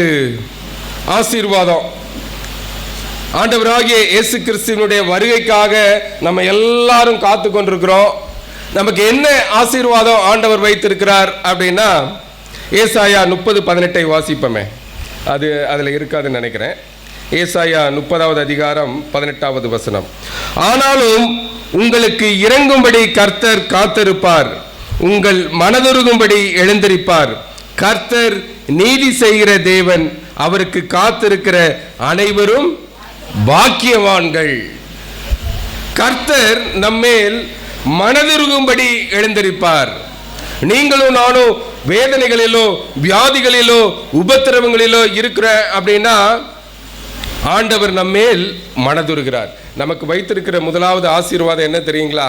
ஆசீர்வாதம் ஆண்டவராகிய இயேசு கிறிஸ்துவினுடைய வருகைக்காக நம்ம எல்லாரும் காத்து கொண்டிருக்கிறோம். நமக்கு என்ன ஆசீர்வாதம் ஆண்டவர் வைத்திருக்கிறார் அப்படின்னா, ஏசாயா 30:18 வாசிப்போமே. அதில் இருக்காதுன்னு நினைக்கிறேன். ஏசாயா 30வது அதிகாரம் 18வது வசனம். ஆனாலும் உங்களுக்கு இறங்கும்படி கர்த்தர் காத்திருப்பார், உங்கள் மனதுருகும்படி எழுந்திருப்பார். கர்த்தர் நீதி செய்கிற தேவன், அவருக்கு காத்திருக்கிற அனைவரும் பாக்கியவான்கள். கர்த்தர் நம்மேல் மனதுருகும்படி எழுந்திருப்பார். நீங்களும் நானும் வேதனைகளிலோ வியாதிகளிலோ உபத்திரவங்களிலோ இருக்கிற அப்படின்னா ஆண்டவர் நம்மேல் மனதுருகிறார். நமக்கு வைத்திருக்கிற முதலாவது ஆசீர்வாதம் என்ன தெரியுங்களா?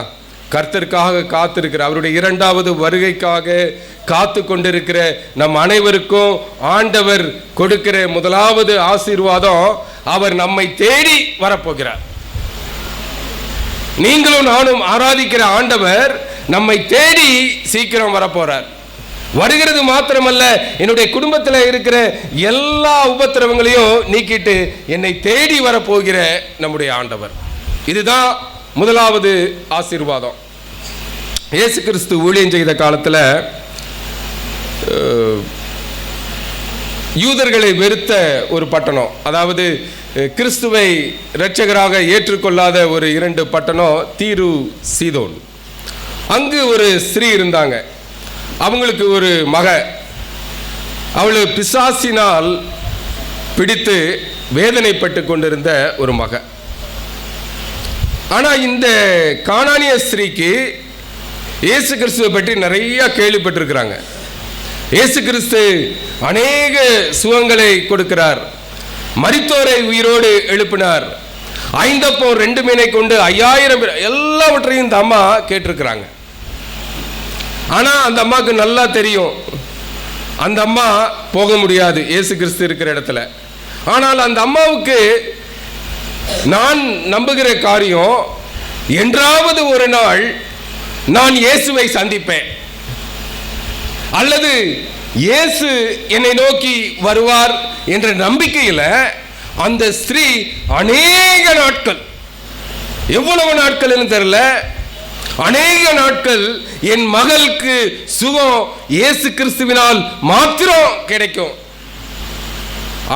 கர்த்தருக்காக காத்திருக்கிற, அவருடைய 2வது வருகைக்காக காத்து கொண்டிருக்கிற நம் அனைவருக்கும் ஆண்டவர் கொடுக்கிற முதலாவது ஆசீர்வாதம், அவர் நம்மை தேடி வரப்போகிறார். நீங்களும் நானும் ஆராதிக்கிற ஆண்டவர் நம்மை தேடி சீக்கிரம் வரப்போறார். வருகிறது மாத்திரமல்ல, என்னுடைய குடும்பத்தில் இருக்கிற எல்லா உபத்திரவங்களையும் நீக்கிட்டு என்னை தேடி வரப்போகிற நம்முடைய ஆண்டவர். இதுதான் முதலாவது ஆசீர்வாதம். இயேசு கிறிஸ்து ஊழியம் செய்த காலத்தில் யூதர்களை வெறுத்த ஒரு பட்டணம், அதாவது கிறிஸ்துவை இரட்சகராக ஏற்றுக்கொள்ளாத ஒரு 2 பட்டணம், தீரு சீதோன். அங்கு ஒரு ஸ்திரீ இருந்தாங்க. அவங்களுக்கு ஒரு மக, அவளு பிசாசினால் பிடித்து வேதனைப்பட்டு கொண்டிருந்த ஒரு மக. ஆனால் இந்த கானானிய ஸ்திரீக்கு இயேசு கிறிஸ்துவை பற்றி நிறைய கேள்விப்பட்டிருக்கிறாங்க. இயேசு கிறிஸ்து அநேக சுகங்களை கொடுக்கிறார், மரித்தோரை உயிரோடு எழுப்பினார், 5 அப்பம் 2 மீனை கொண்டு 5000 பேர், எல்லாவற்றையும் இந்த அம்மா கேட்டிருக்கிறாங்க. ஆனால் அந்த அம்மாவுக்கு நல்லா தெரியும் அந்த அம்மா போக முடியாது இயேசு கிறிஸ்து இருக்கிற இடத்துல. ஆனால் அந்த அம்மாவுக்கு நான் நம்புகிற காரியம், என்றாவது ஒரு நாள் நான் இயேசுவை சந்திப்பேன், அல்லது இயேசு என்னை நோக்கி வருவார் என்ற நம்பிக்கையில் அந்த ஸ்திரீ அநேக நாட்கள், எவ்வளவு நாட்கள் தெரியல, அநேக நாட்கள் என் மகளுக்கு சுகம் இயேசு கிறிஸ்துவினால் மாத்திரம் கிடைக்கும்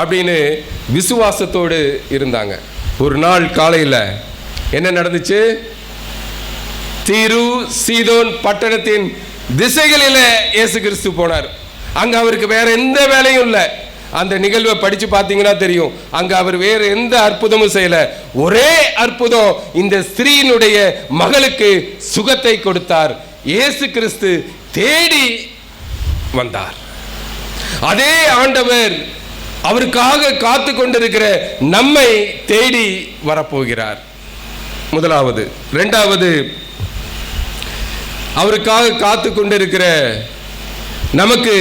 அப்படின்னு விசுவாசத்தோடு இருந்தாங்க. ஒரு நாள் காலையில் என்ன நடந்துச்சு? தீரு சீதோன் பட்டணத்தின் திசைகளில் இயேசு கிறிஸ்து போனார். அங்க அவருக்கு வேற எந்த வேலையும் இல்லை. அந்த நிகழ்வை படிச்சு பார்த்தீங்கன்னா தெரியும். அங்க அவர் வேற எந்த அற்புதமும் செய்யல. ஒரே அற்புதம், இந்த ஸ்திரீயினுடைய மகளுக்கு சுகத்தை கொடுத்தார். இயேசு கிறிஸ்து தேடி வந்தார். அதே ஆண்டவர் அவருக்காக காத்து கொண்டிருக்கிற நம்மை தேடி வரப்போகிறார். முதலாவது. இரண்டாவது, அவருக்காக காத்து கொண்டிருக்கிற நமக்கு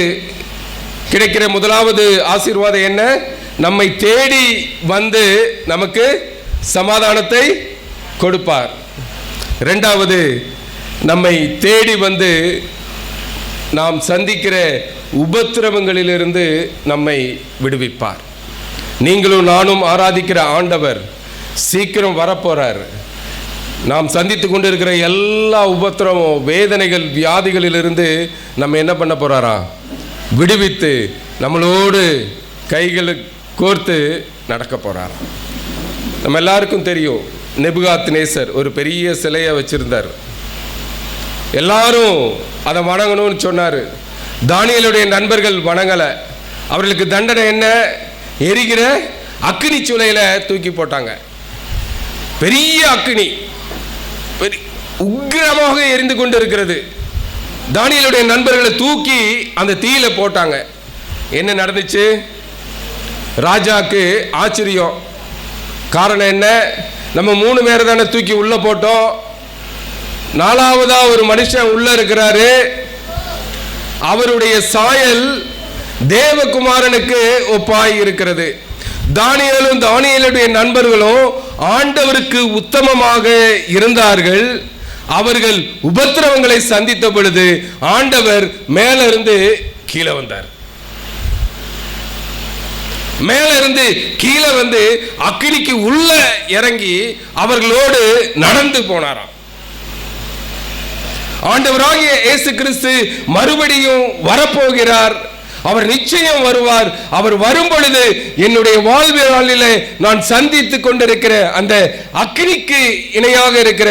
கிடைக்கிற முதலாவது ஆசீர்வாதம் என்ன? நம்மை தேடி வந்து நமக்கு சமாதானத்தை கொடுப்பார். இரண்டாவது, நம்மை தேடி வந்து நாம் சந்திக்கிற உபத்திரவங்களிலிருந்து நம்மை விடுவிப்பார். நீங்களும் நானும் ஆராதிக்கிற ஆண்டவர் சீக்கிரம் வரப்போறார். நாம் சந்தித்து கொண்டிருக்கிற எல்லா உபத்திரவம், வேதனைகள், வியாதிகளிலிருந்து நம்ம என்ன பண்ண போறாரா? விடுவித்து நம்மளோடு கைகளை கோர்த்து நடக்க போறார். நம்ம எல்லாருக்கும் தெரியும், நேபுகாத்நேசர் ஒரு பெரிய சிலையை வச்சிருந்தார். எல்லாரும் அதை வணங்கணும்னு சொன்னார். தானியேலுடைய நண்பர்கள் வணங்கலை. அவர்களுக்கு தண்டனை என்ன? எரிகிற அக்கினி சூளையில தூக்கி போட்டாங்க. பெரிய அக்கினி உக்கிரமாக எரிந்து கொண்டு இருக்கிறது. தானியேலுடைய நண்பர்களை தூக்கி அந்த தீயில போட்டாங்க. என்ன நடந்துச்சு? ராஜாக்கு ஆச்சரியம். காரணம் என்ன? நம்ம 3 பேரை தானே தூக்கி உள்ள போட்டோம். 4வதா ஒரு மனுஷன் உள்ள இருக்கிறாரு. அவருடைய சாயல் தேவகுமாரனுக்கு ஒப்பாய் இருக்கிறது. தானியேலும் தானியேலுடைய நண்பர்களும் ஆண்டவருக்கு உத்தமமாக இருந்தார்கள். அவர்கள் உபத்திரவங்களை சந்தித்த பொழுது ஆண்டவர் மேல இருந்து கீழே வந்தார். மேல இருந்து கீழே வந்து அக்கினிக்கு உள்ள இறங்கி அவர்களோடு நடந்து போனாராம். ஆண்டவராகிய இயேசு கிறிஸ்து மறுபடியும் வரப்போகிறார். அவர் நிச்சயம் வருவார். அவர் வரும் பொழுது என்னுடைய வாழ்விலே நான் சந்தித்துக் கொண்டிருக்கிற அந்த அக்கினிக்கு இணையாக இருக்கிற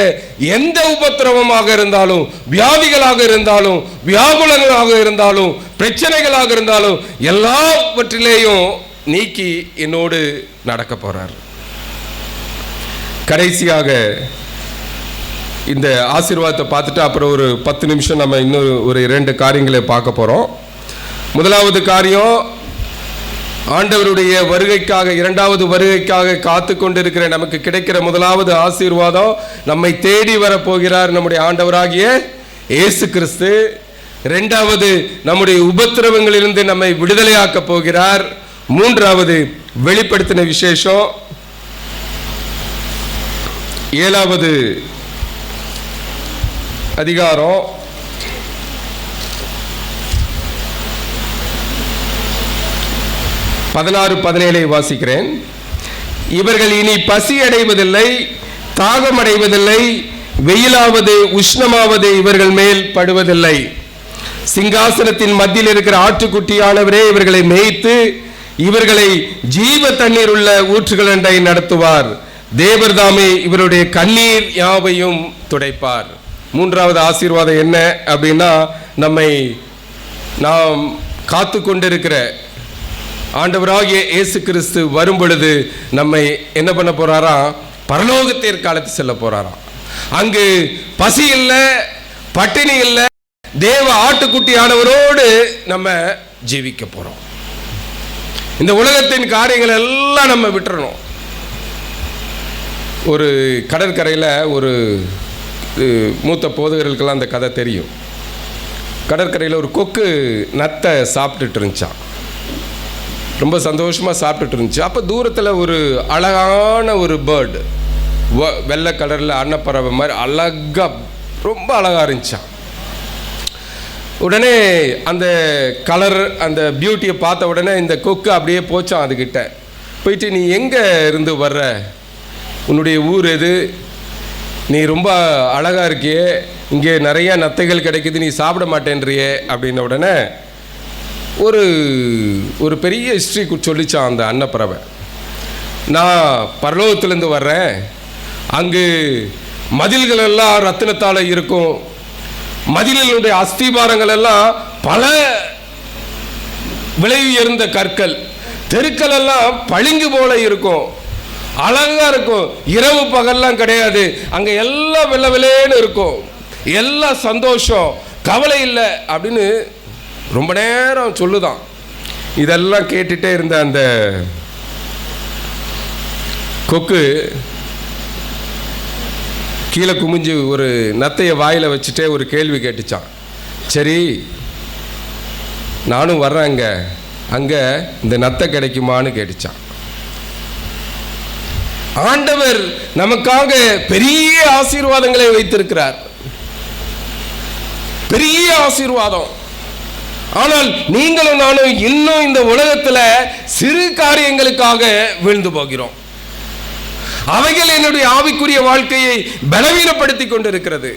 எந்த உபத்திரவமாக இருந்தாலும், வியாதிகளாக இருந்தாலும், வியாகுலங்களாக இருந்தாலும், பிரச்சனைகளாக இருந்தாலும் எல்லாவற்றிலேயும் நீக்கி என்னோடு நடக்க போறார். கடைசியாக இந்த ஆசீர்வாதத்தை பார்த்துட்டு அப்புறம் ஒரு 10 நிமிஷம் நம்ம இன்னும் ஒரு 2 காரியங்களை பார்க்க போறோம். முதலாவது காரியம், ஆண்டவருடைய வருகைக்காக, 2வது வருகைக்காக காத்து கொண்டிருக்கிற நமக்கு கிடைக்கிற முதலாவது ஆசீர்வாதம், நம்மை தேடி வரப்போகிறார் நம்முடைய ஆண்டவராகிய இயேசு கிறிஸ்து. 2வது, நம்முடைய உபத்திரவங்களிலிருந்து நம்மை விடுதலையாக்க போகிறார். 3வது, வெளிப்படுத்தின விசேஷம். 7வது அதிகாரம் 16-17 வாசிக்கிறேன். இவர்கள் இனி பசி அடைவதில்லை, தாகம் அடைவதில்லை, வெயிலாவது உஷ்ணமாவது இவர்கள் மேல் படுவதில்லை. சிங்காசனத்தின் மத்தியில் இருக்கிற ஆட்டுக்குட்டியானவரே இவர்களை மேய்த்து இவர்களை ஜீவ தண்ணீர் உள்ள ஊற்றுகள் அண்டை நடத்துவார். தேவர்தாமே இவருடைய கண்ணீர் யாவையும் துடைப்பார். 3வது ஆசீர்வாதம் என்ன அப்படின்னா, நாம் காத்து கொண்டிருக்கிற ஆண்டவராகிய இயேசு கிறிஸ்து வரும் பொழுது நம்மை என்ன பண்ண போறாரா? பரலோகத்திற்கு அழைத்து செல்ல போறாராம். அங்கு பசி இல்லை, பட்டினி இல்லை, தேவ ஆட்டுக்குட்டியானவரோடு நம்ம ஜீவிக்க போறோம். இந்த உலகத்தின் காரியங்கள் எல்லாம் நம்ம விட்டுறணும். ஒரு கடற்கரையில் ஒரு மூத்த போதகர்களுக்கெல்லாம் அந்த கதை தெரியும். கடற்கரையில் ஒரு கொக்கு நத்தை சாப்பிட்டுட்டு இருந்துச்சான். ரொம்ப சந்தோஷமாக சாப்பிட்டுட்டு இருந்துச்சு. அப்போ தூரத்தில் ஒரு அழகான ஒரு பேர்டு, வெள்ளை கலரில் அன்னப்பறவை மாதிரி அழகாக, ரொம்ப அழகாக இருந்துச்சான். உடனே அந்த கலர் அந்த பியூட்டியை பார்த்த உடனே இந்த கொக்கு அப்படியே போச்சான் அதுக்கிட்ட. போயிட்டு, நீ எங்கே இருந்து வர்ற, உன்னுடைய ஊர் எது, நீ ரொம்ப அழகாக இருக்கியே, இங்கே நிறையா நத்தைகள் கிடைக்குது, நீ சாப்பிட மாட்டேன்றியே அப்படின்ன உடனே ஒரு பெரிய ஹிஸ்ட்ரி சொல்லிச்சான் அந்த அன்னப்பறவை. நான் பரலோகத்திலேருந்து வர்றேன், அங்கு மதில்கள் எல்லாம் ரத்தினத்தால் இருக்கும், மதில்களுடைய அஸ்திபாரங்கள் எல்லாம் பல விலை உயர்ந்த கற்கள், தெருக்கள் எல்லாம் பளிங்கு போல இருக்கும், அழகா இருக்கும், இரவு பகல்லாம் கிடையாது, அங்கே எல்லாம் வெள்ளை வெள்ளேன்னு இருக்கும், எல்லாம் சந்தோஷம், கவலை இல்லை அப்படின்னு ரொம்ப நேரம் சொல்லுதான். இதெல்லாம் கேட்டுட்டே இருந்த அந்த கொக்கு கீழே குமிஞ்சு ஒரு நத்தையை வாயில் வச்சுட்டே ஒரு கேள்வி கேட்டுச்சான். சரி, நானும் வர்றேன், அங்கே இந்த நத்தை கிடைக்குமான்னு கேட்டுச்சான். ஆண்டவர் நமக்காக பெரிய ஆசீர்வாதங்களை வைத்திருக்கிறார், பெரிய ஆசீர்வாதம். ஆனால் நீங்களும் நானும் இன்னும் இந்த உலகத்தில் சிறு காரியங்களுக்காக வீழ்ந்து போகிறோம். அவைகள் என்னுடைய ஆவிக்குரிய வாழ்க்கையை பலவீனப்படுத்தி கொண்டிருக்கிறது.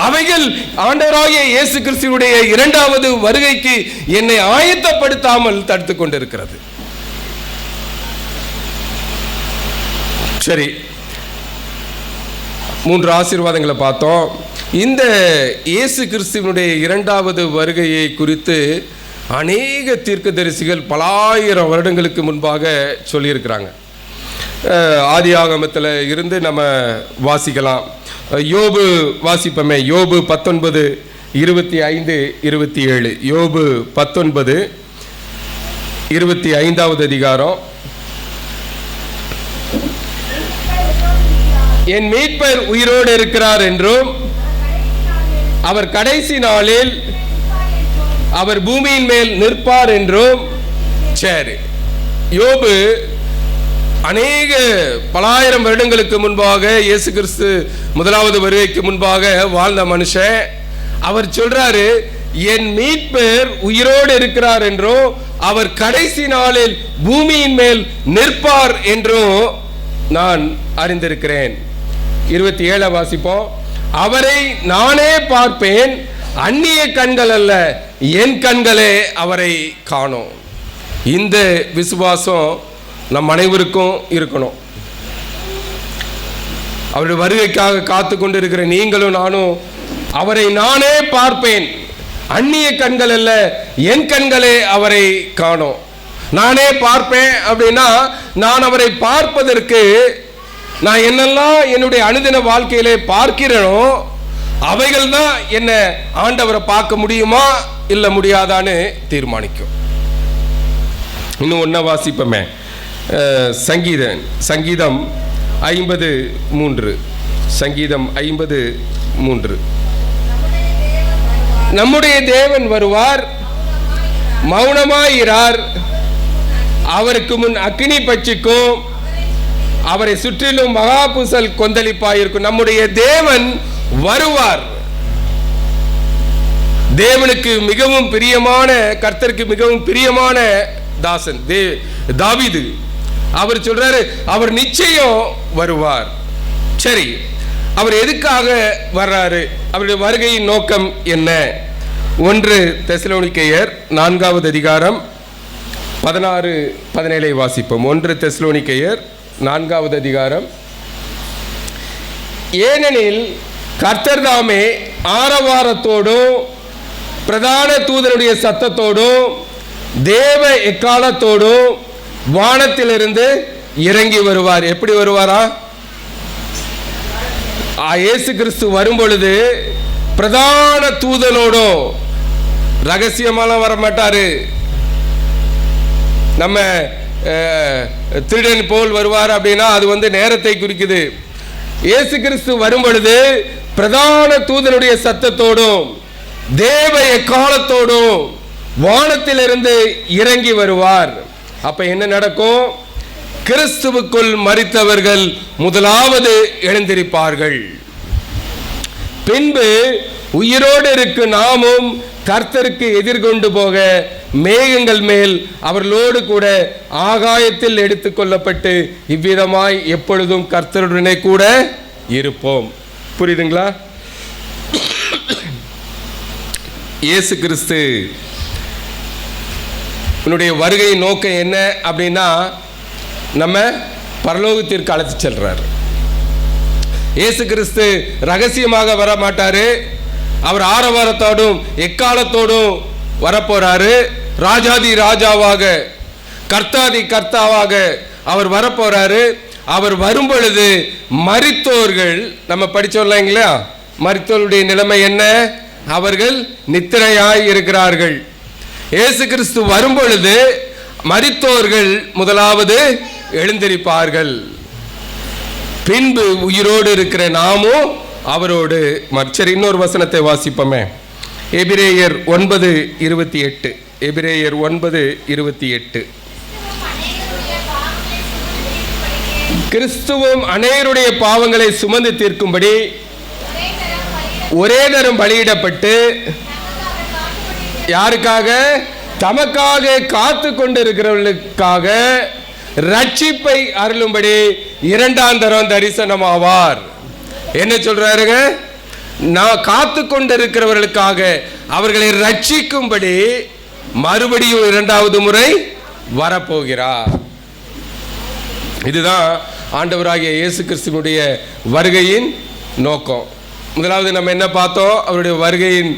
அவைகள் ஆண்டவராகிய இயேசு கிறிஸ்துவுடைய இரண்டாவது வருகைக்கு என்னை ஆயத்தப்படுத்தாமல் தடுத்து கொண்டிருக்கிறது. சரி, 3 ஆசீர்வாதங்களை பார்த்தோம். இந்த இயேசு கிறிஸ்துவினுடைய இரண்டாவது வருகையை குறித்து அநேக தீர்க்கதரிசிகள் பல ஆயிரம் வருடங்களுக்கு முன்பாக சொல்லியிருக்கிறாங்க. ஆதியாகமத்தில் இருந்து நம்ம வாசிக்கலாம். யோபு வாசிப்போமே. யோபு 19:25-27. யோபு 19:25 அதிகாரம். என் மீட்பர் உயிரோடு இருக்கிறார் என்றும் அவர் கடைசி நாளில் அவர் பூமியின் மேல் நிற்பார் என்றும். சரி, யோபு அநேக பலாயிரம் வருடங்களுக்கு முன்பாக, இயேசு கிறிஸ்து முதலாவது வருகைக்கு முன்பாக வாழ்ந்த மனுஷன். அவர் சொல்றாரு, என் மீட்பர் உயிரோடு இருக்கிறார் என்றும் அவர் கடைசி நாளில் பூமியின் மேல் நிற்பார் என்றும் நான் அறிந்திருக்கிறேன். 27 வாசிப்போம். அவரை நானே பார்ப்பேன், அந்நிய கண்கள் அல்ல, என் கண்களே அவரை காணோம். இந்த விசுவாசம் நம் அனைவருக்கும் இருக்கணும். அவருடைய வருகைக்காக காத்து கொண்டிருக்கிற நீங்களும் நானும் அவரை நானே பார்ப்பேன், அந்நிய கண்கள் அல்ல, என் கண்களே அவரை காணோம். நானே பார்ப்பேன் அப்படின்னா, நான் அவரை பார்ப்பதற்கு நான் என்னெல்லாம் என்னுடைய அனுதின வாழ்க்கையிலே பார்க்கிறேனோ அவைகள் தான் என்ன ஆண்டவரை பார்க்க முடியுமா இல்லை முடியாதான்னு தீர்மானிக்கும். இன்னும் ஒன்றை வாசிப்போமே. சங்கீதம் 53. சங்கீதம் 53. நம்முடைய தேவன் வருவார், மௌனமாயிரார், அவருக்கு முன் அக்கினி பட்சிக்கும், அவரை சுற்றிலும் மகாபுசல் கொந்தளிப்பாயிருக்கும். நம்முடைய தேவன் வருவார். தேவனுக்கு மிகவும் பிரியமான, கர்த்தருக்கு மிகவும் பிரியமான தாசன் தாவீது. அவர் சொல்றாரு, அவர் நிச்சயம் வருவார். சரி, அவர் எதுக்காக வர்றாரு? அவருடைய வருகையின் நோக்கம் என்ன? 1 தெசலோனிக்கேயர் 4வது அதிகாரம் 16-17 வாசிப்போம். 1 தெசலோனிக்கேயர் 4வது அதிகாரம். ஏனெனில் கர்த்தர் தாமே ஆரவாரத்தோடும் பிரதான தூதனுடைய சத்தத்தோடும் தேவ எக்காலத்தோடும் வானத்திலிருந்து இறங்கி வருவார். எப்படி வருவாரா? இயேசு கிறிஸ்து வரும் பொழுது பிரதான தூதனோடும், ரகசியமாலாம் வர மாட்டாரு. நம்ம திருடன் போல் வருவார் அப்படின்னா அது நேரத்தை குறிக்குது. இயேசு கிறிஸ்து வரும் பொழுது பிரதான தூதனுடைய சத்தத்தோடும் தேவ எக்காலத்தோடும் வானத்திலிருந்து இறங்கி வருவார். அப்ப என்ன நடக்கும்? கிறிஸ்துவுக்குள் மரித்தவர்கள் முதலாவது எழுந்திருப்பார்கள். பின்பு உயிரோடு இருக்கு நாமும் கர்த்தருக்கு எதிர்கொண்டு போக மேகங்கள் மேல் அவர்களோடு கூட ஆகாயத்தில் எடுத்துக்கொள்ளப்பட்டு இவ்விதமாய் எப்பொழுதும் கர்த்தருடனே கூட இருப்போம். புரியுதுங்களா? இயேசு கிறிஸ்து உன்னுடைய வருகை நோக்கம் என்ன அப்படின்னா, நம்ம பரலோகத்திற்கு அழைத்து செல்றார். இயேசு கிறிஸ்து ரகசியமாக வர மாட்டாரு. அவர் ஆரவாரத்தோடும் எக்காலத்தோடும் வரப்போறாரு. ராஜாதி ராஜாவாக, கர்த்தாதி கர்த்தாவாக அவர் வரப்போறாரு. அவர் வரும் பொழுது மரித்தோர்கள், நம்ம படிச்சோம் இல்லைங்களா, மரித்தோருடைய நிலைமை என்ன? அவர்கள் நித்திரையாய் இருக்கிறார்கள். இயேசு கிறிஸ்து வரும் பொழுது மரித்தோர்கள் முதலாவது எழுந்திருப்பார்கள். பின்பு உயிரோடு இருக்கிற நாமும் அவரோடு. சரி, இன்னொரு வசனத்தை வாசிப்போமே. எபிரேயர் 9:28. எபிரேயர் 9:28. கிறிஸ்துவும் அநேகருடைய பாவங்களை சுமந்து தீர்க்கும்படி ஒரே தரம் பலியிடப்பட்டு, யாருக்காக? தமக்காக காத்து கொண்டிருக்கிறவர்களுக்காக ரட்சிப்பை அருளும்படி இரண்டாம் தரம் தரிசனமாவார். என்ன சொல்றாருங்க? நான் காத்து கொண்டிருக்கிறவர்களுக்காக அவர்களை ரட்சிக்கும்படி மறுபடியும் இரண்டாவது முறை வரப்போகிறார். இதுதான் ஆண்டவராகிய இயேசு கிறிஸ்துவினுடைய வருகையின் நோக்கம். முதலாவது நம்ம என்ன பார்த்தோம்? அவருடைய வருகையின்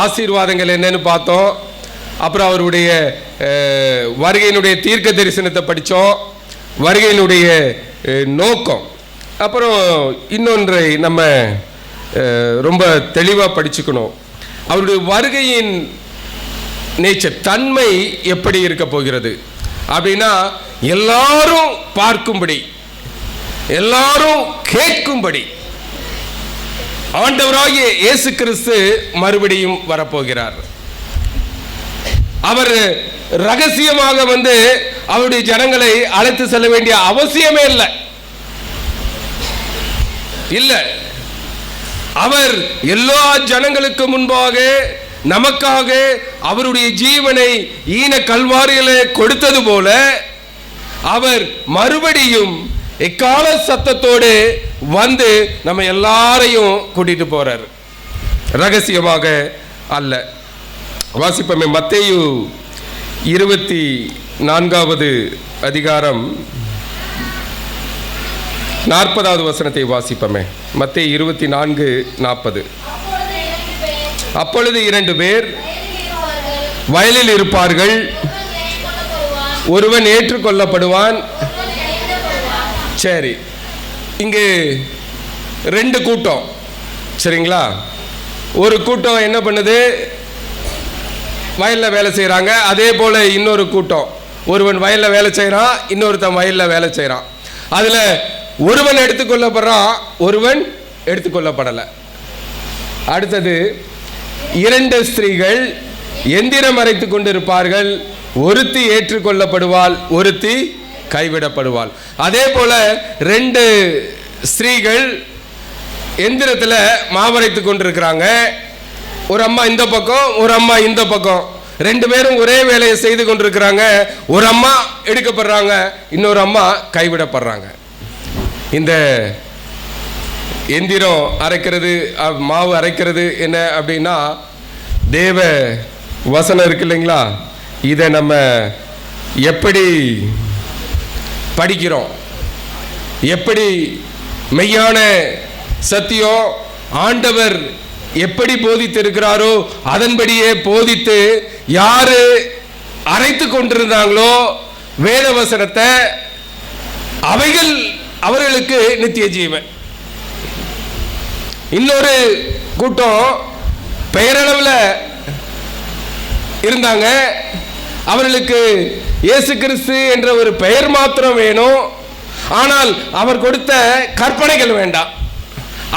ஆசீர்வாதங்கள் என்னன்னு பார்த்தோம். அப்புறம் அவருடைய வருகையினுடைய தீர்க்க தரிசனத்தை படித்தோம், வருகையினுடைய நோக்கம். அப்புறம் இன்னொன்றை நம்ம ரொம்ப தெளிவாக படிச்சுக்கணும். அவருடைய வருகையின் நேச்சர், தன்மை எப்படி இருக்க போகிறது அப்படின்னா, எல்லாரும் பார்க்கும்படி, எல்லாரும் கேட்கும்படி ஆண்டவராகிய இயேசு கிறிஸ்து மறுபடியும் வரப்போகிறார். அவர் ரகசியமாக வந்து அவருடைய ஜனங்களை அழைத்து செல்ல வேண்டிய அவசியமே இல்லை. அவர் எல்லா ஜனங்களுக்கு முன்பாக நமக்காக அவருடைய ஜீவனை ஈன கல்வாரியிலே கொடுத்தது போல அவர் மறுபடியும் எக்கால சத்தத்தோடு வந்து நம்ம எல்லாரையும் கூட்டிட்டு போறார். ரகசியமாக அல்ல. வாசிப்பமே. மத்தேயு 24வது அதிகாரம் 40வது வசனத்தை வாசிப்பமே. மத்தேயு 24:40. அப்பொழுது 2 பேர் வயலில் இருப்பார்கள், ஒருவன் ஏற்றுக்கொள்ளப்படுவான். சரி, இங்கு 2 கூட்டம். சரிங்களா? ஒரு கூட்டம் என்ன பண்ணுது? வயலில் வேலை செய்கிறாங்க. அதே போல் இன்னொரு கூட்டம், ஒருவன் வயலில் வேலை செய்கிறான், இன்னொருத்தன் வயலில் வேலை செய்கிறான். அதில் ஒருவன் எடுத்துக்கொள்ளப்படுறான், ஒருவன் எடுத்துக்கொள்ளப்படலை. அடுத்தது 2 ஸ்திரீகள் எந்திரம் அரைத்து கொண்டிருப்பார்கள், ஒருத்தி ஏற்றுக்கொள்ளப்படுவாள், ஒருத்தி கைவிடப்படுவாள். அதே போல 2 ஸ்திரீகள் எந்திரத்தில் மாவரைத்து கொண்டிருக்கிறாங்க. ஒரு அம்மா இந்த பக்கம், ஒரு அம்மா இந்த பக்கம். 2 பேரும் ஒரே வேலையை செய்து கொண்டிருக்கிறாங்க. ஒரு அம்மா எடுக்கப்படுறாங்க, இன்னொரு அம்மா கைவிடப்படுறாங்க. இந்த எந்திரம் அரைக்கிறது, மாவு அரைக்கிறது என்ன அப்படின்னா, தேவ வசனம் இருக்கு இல்லைங்களா, இதை நம்ம எப்படி படிக்கிறோம், எப்படி மெய்யான சத்தியம் ஆண்டவர் எப்படி போதித்து இருக்கிறாரோ அதன்படியே போதித்து யாரு அரைத்து கொண்டிருந்தாங்களோ வேத வசனத்தை, அவைகள் அவர்களுக்கு நித்திய ஜீவன். இன்னொரு கூட்டம் பெயரளவில் இருந்தாங்க. அவர்களுக்கு இயேசு கிறிஸ்து என்ற ஒரு பெயர் மாத்திரம் வேணும், ஆனால் அவர் கொடுத்த கற்பனைகள் வேண்டாம்.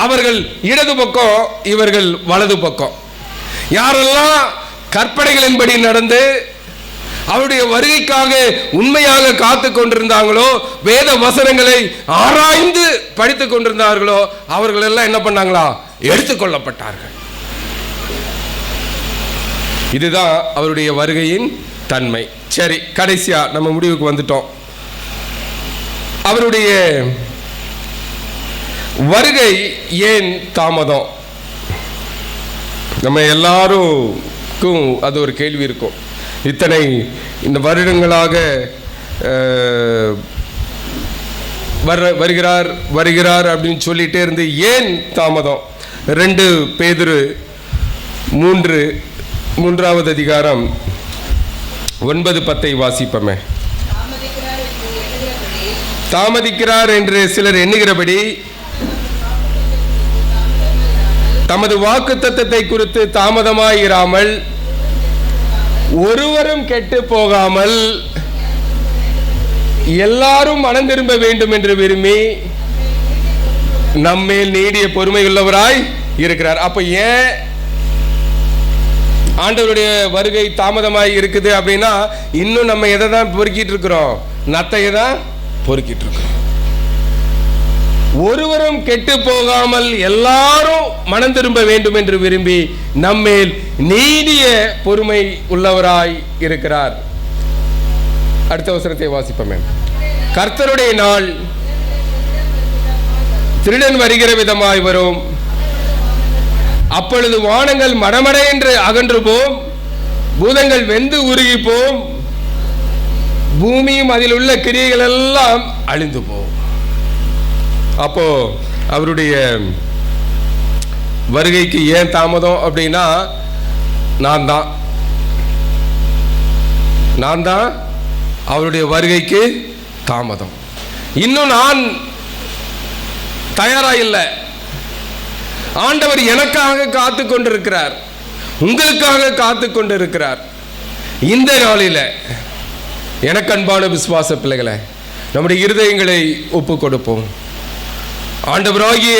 அவர்கள் இடது பக்கம், இவர்கள் வலது பக்கம். யாரெல்லாம் கற்பனைகளின்படி நடந்து அவருடைய வருகைக்காக உண்மையாக காத்து கொண்டிருந்தாங்களோ, வேத வசனங்களை ஆராய்ந்து படித்து கொண்டிருந்தார்களோ, அவர்கள் எல்லாம் என்ன பண்ணாங்களா? எடுத்துக்கொள்ளப்பட்டார்கள். இதுதான் அவருடைய வருகையின் தன்மை. சரி, கடைசியா நம்ம முடிவுக்கு வந்துட்டோம். அவருடைய வருகை ஏன் தாமதம்? நம்ம எல்லாருக்கும் அது ஒரு கேள்வி இருக்கும். இத்தனை இந்த வருடங்களாக வருகிறார் வருகிறார் அப்படின்னு சொல்லிட்டே இருந்து ஏன் தாமதம்? 2 பேதுரு 3வது அதிகாரம் 9-10 வாசிப்போமே. தாமதிக்கிறார் என்று சிலர் எண்ணுகிறபடி தமது வாக்குத்தத்தத்தை குறித்து தாமதமாயிராமல் ஒருவரும் கெட்டு போகாமல் எல்லாரும் மனம் திரும்ப வேண்டும் என்று விரும்பி நம்மேல் நீடிய பொறுமை உள்ளவராய் இருக்கிறார். அப்ப ஏன் ஆண்டவருடைய வருகை தாமதமாய் இருக்குது அப்படின்னா, இன்னும் நம்ம எதை தான் பொறுக்கிட்டு இருக்கிறோம்? நத்தையை தான் பொறுக்கிட்டு இருக்கிறோம். ஒருவரும் கெட்டு போகாமல் எல்லாரும் மனம் திரும்ப வேண்டும் என்று விரும்பி நம்மேல் நீடிய பொறுமை உள்ளவராய் இருக்கிறார். அடுத்த வசனத்தை வாசிப்போமே. கர்த்தருடைய நாள் திருடன் வருகிற விதமாய் வரும். அப்பொழுது வானங்கள் மடமட என்று அகன்று போம், பூதங்கள் வெந்து உருகி போம், பூமியும் அதில் உள்ள கிரியைகள் எல்லாம் அழிந்து போம். அப்போ அவருடைய வருகைக்கு ஏன் தாமதம் அப்படின்னா, நான் தான் அவருடைய வருகைக்கு தாமதம். இன்னும் நான் தயாரா இல்லை. ஆண்டவர் எனக்காக காத்து கொண்டிருக்கிறார், உங்களுக்காக காத்து கொண்டிருக்கிறார். இந்த நாளில் எனக்கு அன்பான விசுவாச பிள்ளைகளை, நம்முடைய இருதயங்களை ஒப்பு கொடுப்போம். ஆண்டவராகிய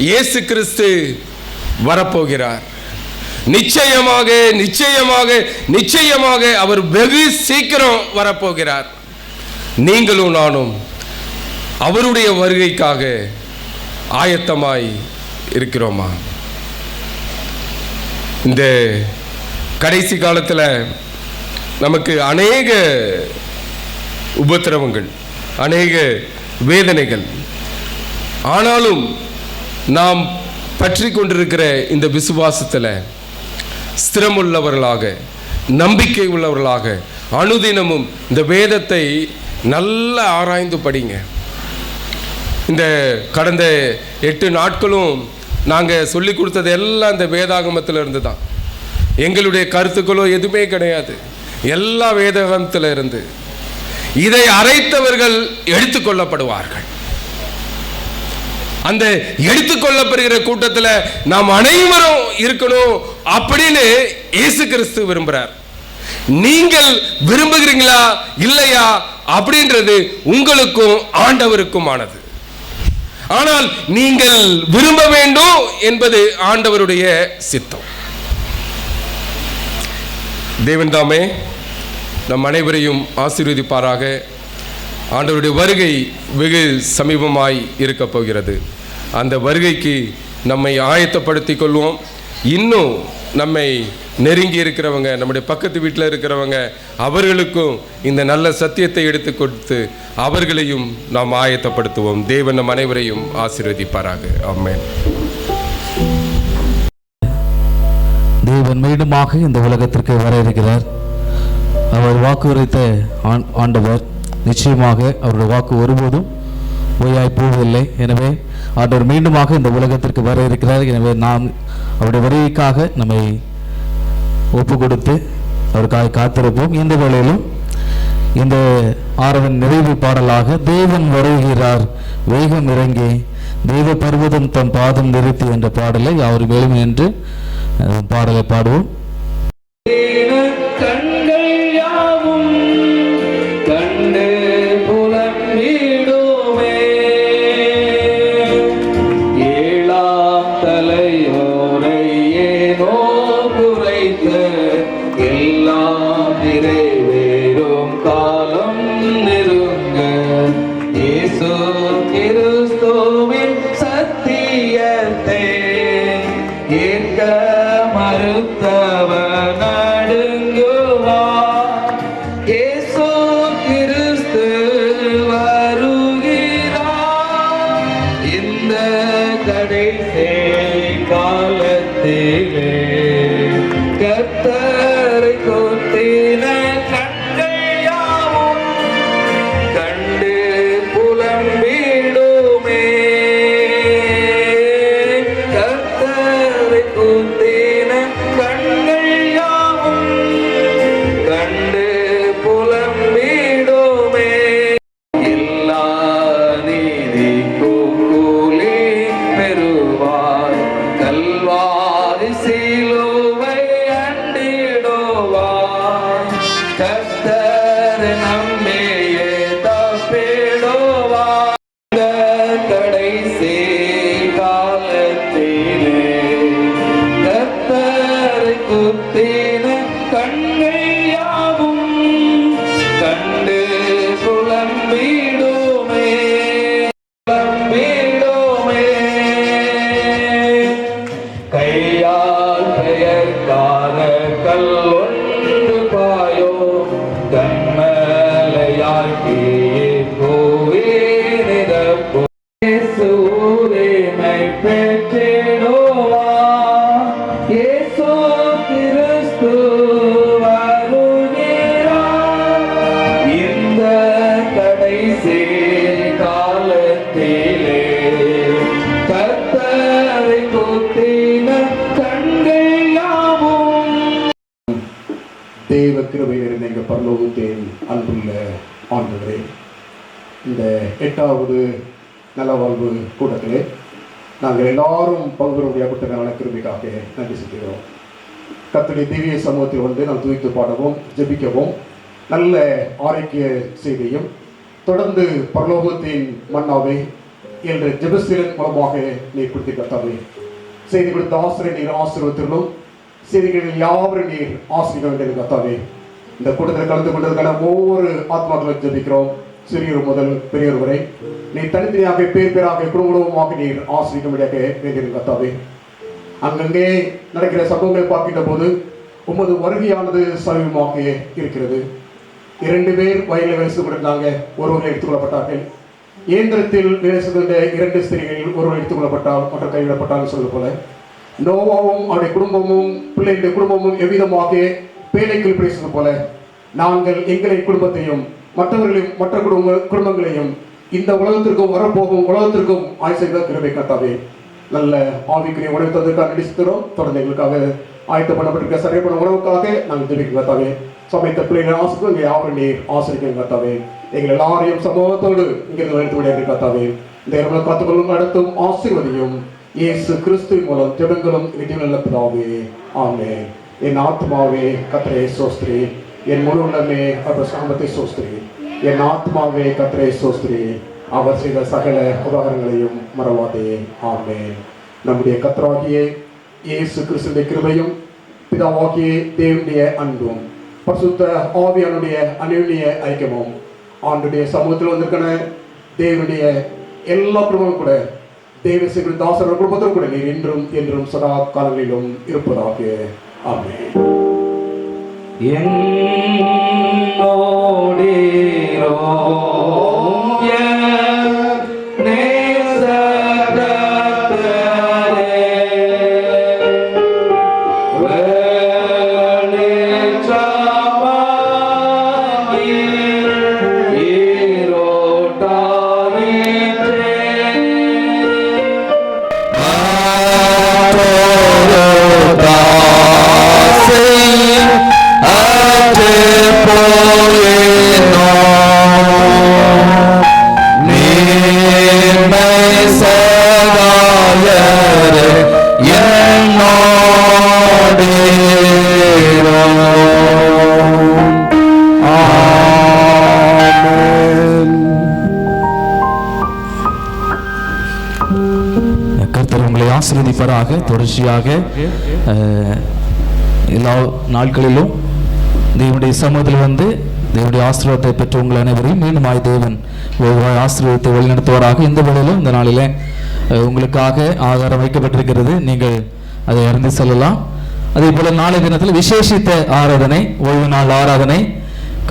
இயேசு கிறிஸ்து வரப்போகிறார். நிச்சயமாக நிச்சயமாக நிச்சயமாக அவர் வெகு சீக்கிரம் வரப்போகிறார். நீங்களும் நானும் அவருடைய வருகைக்காக ஆயத்தமாய் இருக்கிறோமா? இந்த கடைசி காலத்தில் நமக்கு அநேக உபத்திரவங்கள், அநேக வேதனைகள், ஆனாலும் நாம் பற்றி கொண்டிருக்கிற இந்த விசுவாசத்தில் ஸ்திரமுள்ளவர்களாக, நம்பிக்கை உள்ளவர்களாக அனுதினமும் இந்த வேதத்தை நல்லா ஆராய்ந்து படிங்க. இந்த கடந்த 8 நாட்களும் நாங்கள் சொல்லி கொடுத்தது எல்லாம் இந்த வேதாகமத்தில் இருந்து தான். எங்களுடைய கருத்துக்களோ எதுவுமே கிடையாது, எல்லா வேதாகமத்தில் இருந்து. இதை அரைத்தவர்கள் எடுத்துக்கொள்ளப்படுவார்கள். அந்த எடுத்துக்கொள்ளப்படுகிற கூட்டத்தில் நாம் அனைவரும் இருக்கணும் அப்படின்னு இயேசு கிறிஸ்து விரும்புகிறார். நீங்கள் விரும்புகிறீங்களா இல்லையா அப்படின்றது உங்களுக்கும் ஆண்டவருக்கும் ஆனது. ஆனால் நீங்கள் விரும்ப வேண்டும் என்பது ஆண்டவருடைய சித்தம். தேவன் தாமே நம் அனைவரையும் ஆசீர்வதிப்பாராக. ஆண்டவருடைய வருகை வெகு சமீபமாய் இருக்க போகிறது. அந்த வருகைக்கு நம்மை ஆயத்தப்படுத்திக் கொள்வோம். இன்னும் நம்மை நெருங்கி இருக்கிறவங்க, நம்முடைய பக்கத்து வீட்டில் இருக்கிறவங்க, அவர்களுக்கும் இந்த நல்ல சத்தியத்தை எடுத்து கொடுத்து அவர்களையும் நாம் ஆயத்தப்படுத்துவோம். தேவன் நம் அனைவரையும் ஆசீர்வதிப்பாராக. ஆமென். தேவன் மீண்டுமாக இந்த உலகத்திற்கு வர இருக்கிறார். அவர் வாக்கு உரைத்த ஆண்டவர். நிச்சயமாக அவருடைய வாக்கு ஒருபோதும் பொய்யாய் போவதில்லை. எனவே ஆண்டவர் மீண்டுமாக இந்த உலகத்திற்கு வர இருக்கிறார். எனவே நாம் அவருடைய வருகைக்காக நம்மை ஒப்பு கொடுத்து அவருக்காக காத்திருப்போம். இந்த வேளையிலும் இந்த ஆரவன் நிறைவு பாடலாக தேவன் வருகிறார் வேகம் இறங்கி தெய்வ பர்வதம் தம் பாதம் நிறுத்தி என்ற பாடலை அவர் மேலும் என்று பாடலை பாடுவோம். மறுத்தவர் கிருபையில் இருந்த எங்கள் பரலோகத்தின் அன்புள்ள ஆண்டவரே, இந்த 8வது நலவாழ்வு கூட்டத்திலே நாங்கள் எல்லாரும் பங்குடைய நல கிருபைக்காக நன்றி செலுத்துகிறோம். கர்த்தருடைய திவ்ய சமூகத்தில் வந்து நாம் துதித்து பாடவும் ஜெபிக்கவும் நல்ல ஆரோக்கிய செய்தியும் தொடர்ந்து பரலோகத்தின் மன்னாவை என்ற ஜெபஸ்திரன் மூலமாக நீர் கொடுத்து கர்த்தாவே செய்தி கொடுத்த ஆசிரியர் நீர் ஆசீர்வதித்திருந்தும் செய்திகளில் யாவரும் நீர் ஆசீர்வதிக்க கர்த்தாவே இந்த கூட்டத்தில் கலந்து கொண்டதுக்கான ஒவ்வொரு ஆத்மாக்களும் ஜெபிக்கிறோம். சிறியோர் முதல் பெரியோர் வரை நீர் தனித்தனியாக பேராக குடும்பமாக நீர் ஆசீர்வதிக்கும்படியாக வேண்டியிருக்க கர்த்தாவே. அங்கங்கே நடக்கிற சம்பவங்களை பார்க்கின்ற போது உமது வருகையானது சமீபமாக இருக்கிறது. 2 பேர் வயலில் வேலை செய்து கொண்டிருந்தாங்க, ஒருவர் எடுத்துக் கொள்ளப்பட்டார்கள். இயந்திரத்தில் வேலை செய்த 2 ஸ்திரீகள் ஒருவர் எடுத்துக் கொள்ளப்பட்டால் மற்ற கைவிடப்பட்டால் சொல்வது போல நோவாவும் அவருடைய குடும்பமும் பிள்ளைகளுடைய குடும்பமும் எவ்விதமாக பேழைக்குள் பேசுவது போல நாங்கள் எங்களின் குடும்பத்தையும் மற்றவர்களையும் மற்ற குடும்பங்களையும் இந்த உலகத்திற்கும் வரப்போகும் உலகத்திற்கும் ஆய்ச்சல் கிருபை கர்த்தாவே நல்ல ஆவிக்குரிய உணவு தந்ததுக்காக நடிச்சுக்கிறோம். தொடர்ந்து எங்களுக்காக ஆயத்த பண்ணப்பட்டிருக்க சரியான உணவுக்காக நாங்கள் ஜெபிக்க கர்த்தாவே. சமைத்த பிள்ளைகளை ஆசிரியர் இங்கே யாரும் நீர் ஆசிரியர் கர்த்தாவே. எங்கள் எல்லாரையும் சமூகத்தோடு இங்கிருந்து எடுத்து விட கர்த்தாவே. இந்த இரவு காத்துக்கொள்ளும் நடத்தும் ஆசீர்வதியும் இயேசு கிறிஸ்துவின் மூலம் ஜெபங்களும் நல்ல பிதாவே, ஆமென். என் ஆத்மாவே கர்த்தரை சோஸ்திரி, என் முழு உள்ளமே அவர் சாமத்தை சோஸ்திரி. என் ஆத்மாவே கர்த்தரை சோஸ்திரி, அவர் செய்த சகல உபகாரங்களையும் மறவாதே, ஆமென். நம்முடைய கர்த்தராகிய இயேசு கிறிஸ்துவின் கிருபையும் பிதாவாகிய தேவனுடைய அன்பும் பரிசுத்த ஆவியானுடைய அந்யோன்ய ஐக்கியமும் ஆண்டுடைய சமூகத்தில் வந்திருக்கிற தேவனுடைய எல்லா குடும்பமும் கூட தேவ சிறு தாசர் குடும்பத்தோடு கூட நீர் இன்றும் என்றும் சதா காலங்களிலும் இருப்பதாக, ஆமென். ஆசீர்வதிப்பதாக. தொடர்ச்சியாக எல்லா நாட்களிலும் தேவனுடைய சமூகத்தில் வந்து தேவனுடைய ஆசீர்வாதத்தை பெற்ற உங்கள் அனைவரையும் மீண்டுமாய் தேவன் ஆசீர்வாதத்தை வழிநடத்துவாராக. இந்த வேளையிலும் இந்த நாளில் உங்களுக்காக ஆகாரம் வைக்கப்பட்டிருக்கிறது, நீங்கள் அதை அறிந்து செல்லலாம். அதே போல நாளை தினத்தில் விசேஷித்த ஆராதனை, ஓய்வு நாள் ஆராதனை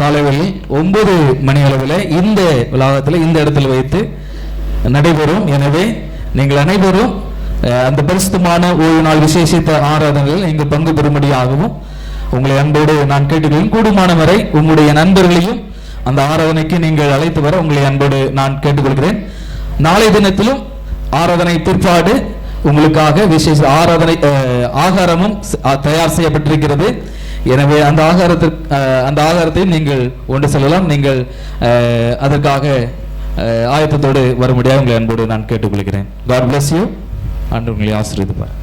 காலையில் 9 மணி அளவில் இந்த வளாகத்தில் இந்த இடத்தில் வைத்து நடைபெறும். எனவே நீங்கள் அனைவரும் அந்த பரிசுத்தமான ஓய்வு நாள் விசேஷித்த ஆராதனையில் நீங்கள் பங்கு பெறும்படியாகவும் உங்களை அன்போடு நான் கேட்டுக்கொள்கிறேன். கூடுமான வரை உங்களுடைய நண்பர்களையும் அந்த ஆராதனைக்கு நீங்கள் அழைத்து வர உங்களை அன்போடு நான் கேட்டுக்கொள்கிறேன். நாளை தினத்திலும் ஆராதனை பிற்பாடு உங்களுக்காக விசேஷ ஆராதனை ஆகாரமும் தயார் செய்யப்பட்டிருக்கிறது. எனவே அந்த ஆகாரத்தையும் நீங்கள் கொண்டு செல்லலாம். நீங்கள் அதற்காக ஆயத்தத்தோடு வரும்படியாக உங்களை அன்போடு நான் கேட்டுக்கொள்கிறேன். God bless you. ஆண்டவர் உங்களை ஆசீர்வதிப்பார்.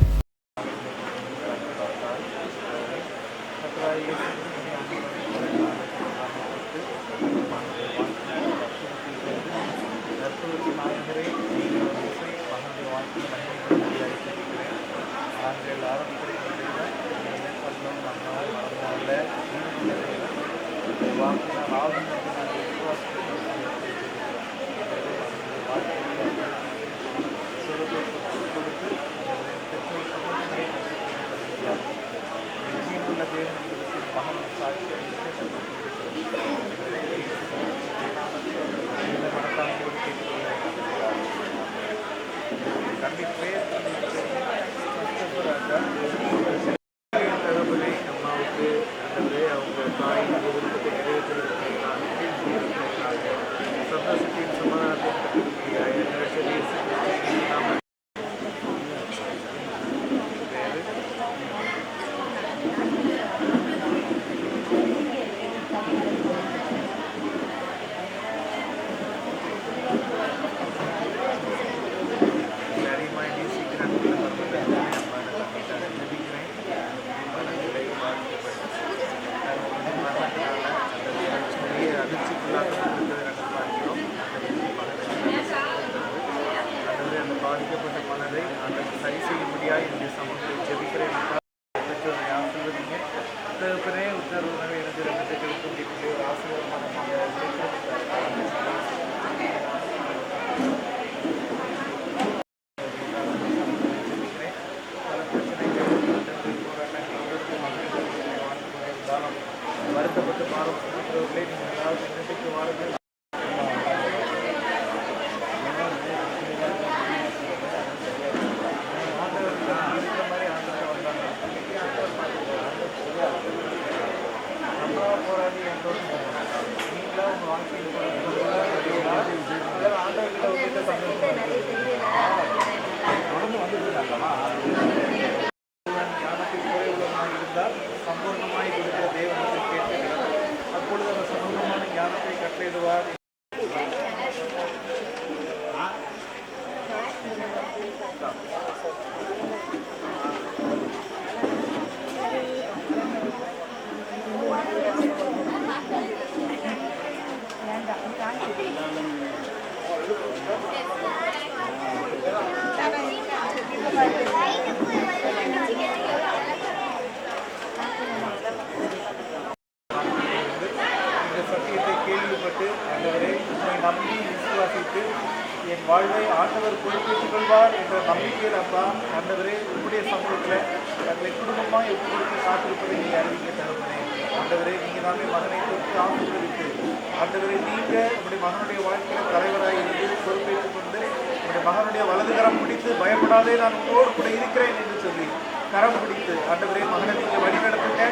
சரி செய்யும்படியாக என்னுடைய சமூகத்தில் ஜெபிக்கிறேன். பெற்றோரை ஆசீர்வதிங்க. தகப்பனே உத்தரவுகளை எனது இரண்டுகளுக்கும் இப்படி ஒரு ஆசீர்வாதமான வருத்தப்பட்டு மாறும் மற்றவர்களே நீங்கள் ஏதாவது நினைத்து வாருங்கள். போராடி நீங்களா உங்க வாழ்க்கையில் ஆண்டவர்கிட்ட ஞானத்தில் குறைவுள்ளவனாக இருந்தால் சம்பூர்ணமாய் கொடுக்கிற தேவனத்தை கேட்கிறார். அப்பொழுது அவர் சம்பூர்ணமான ஞானத்தை கட்டளையிடுவார். இந்த சத்தியத்தை கேள்விப்பட்டு ஆண்டவரே உண்மை நம்பி விசுவாசித்து என் வாழ்வை ஆண்டவர் பொறுப்பேற்றுக் கொள்வார் என்ற நம்பிக்கையில் அப்பா ஆண்டவரே உங்களுடைய சமூகத்தில் தங்களை குடும்பமாக எப்படி கொடுத்து காத்திருப்பதை நீங்கள் அறிவிக்க தருவனே. ஆண்டவரே நீங்கள் தானே மகனை தொட்டு ஆசீர்வதித்து ஆண்டவரே நீங்கள் உங்களுடைய மகனுடைய வாழ்க்கையில் தலைவராக இருந்து பொறுப்பேற்றுக் கொண்டு உங்களுடைய மகனுடைய வலதுகரம் பிடித்து பயப்படாதே நான் உங்களோடு கூட இருக்கிறேன் என்று சொல்லி கரம் பிடித்து ஆண்டவரே மகனை நீங்கள் வழிநடத்துங்க.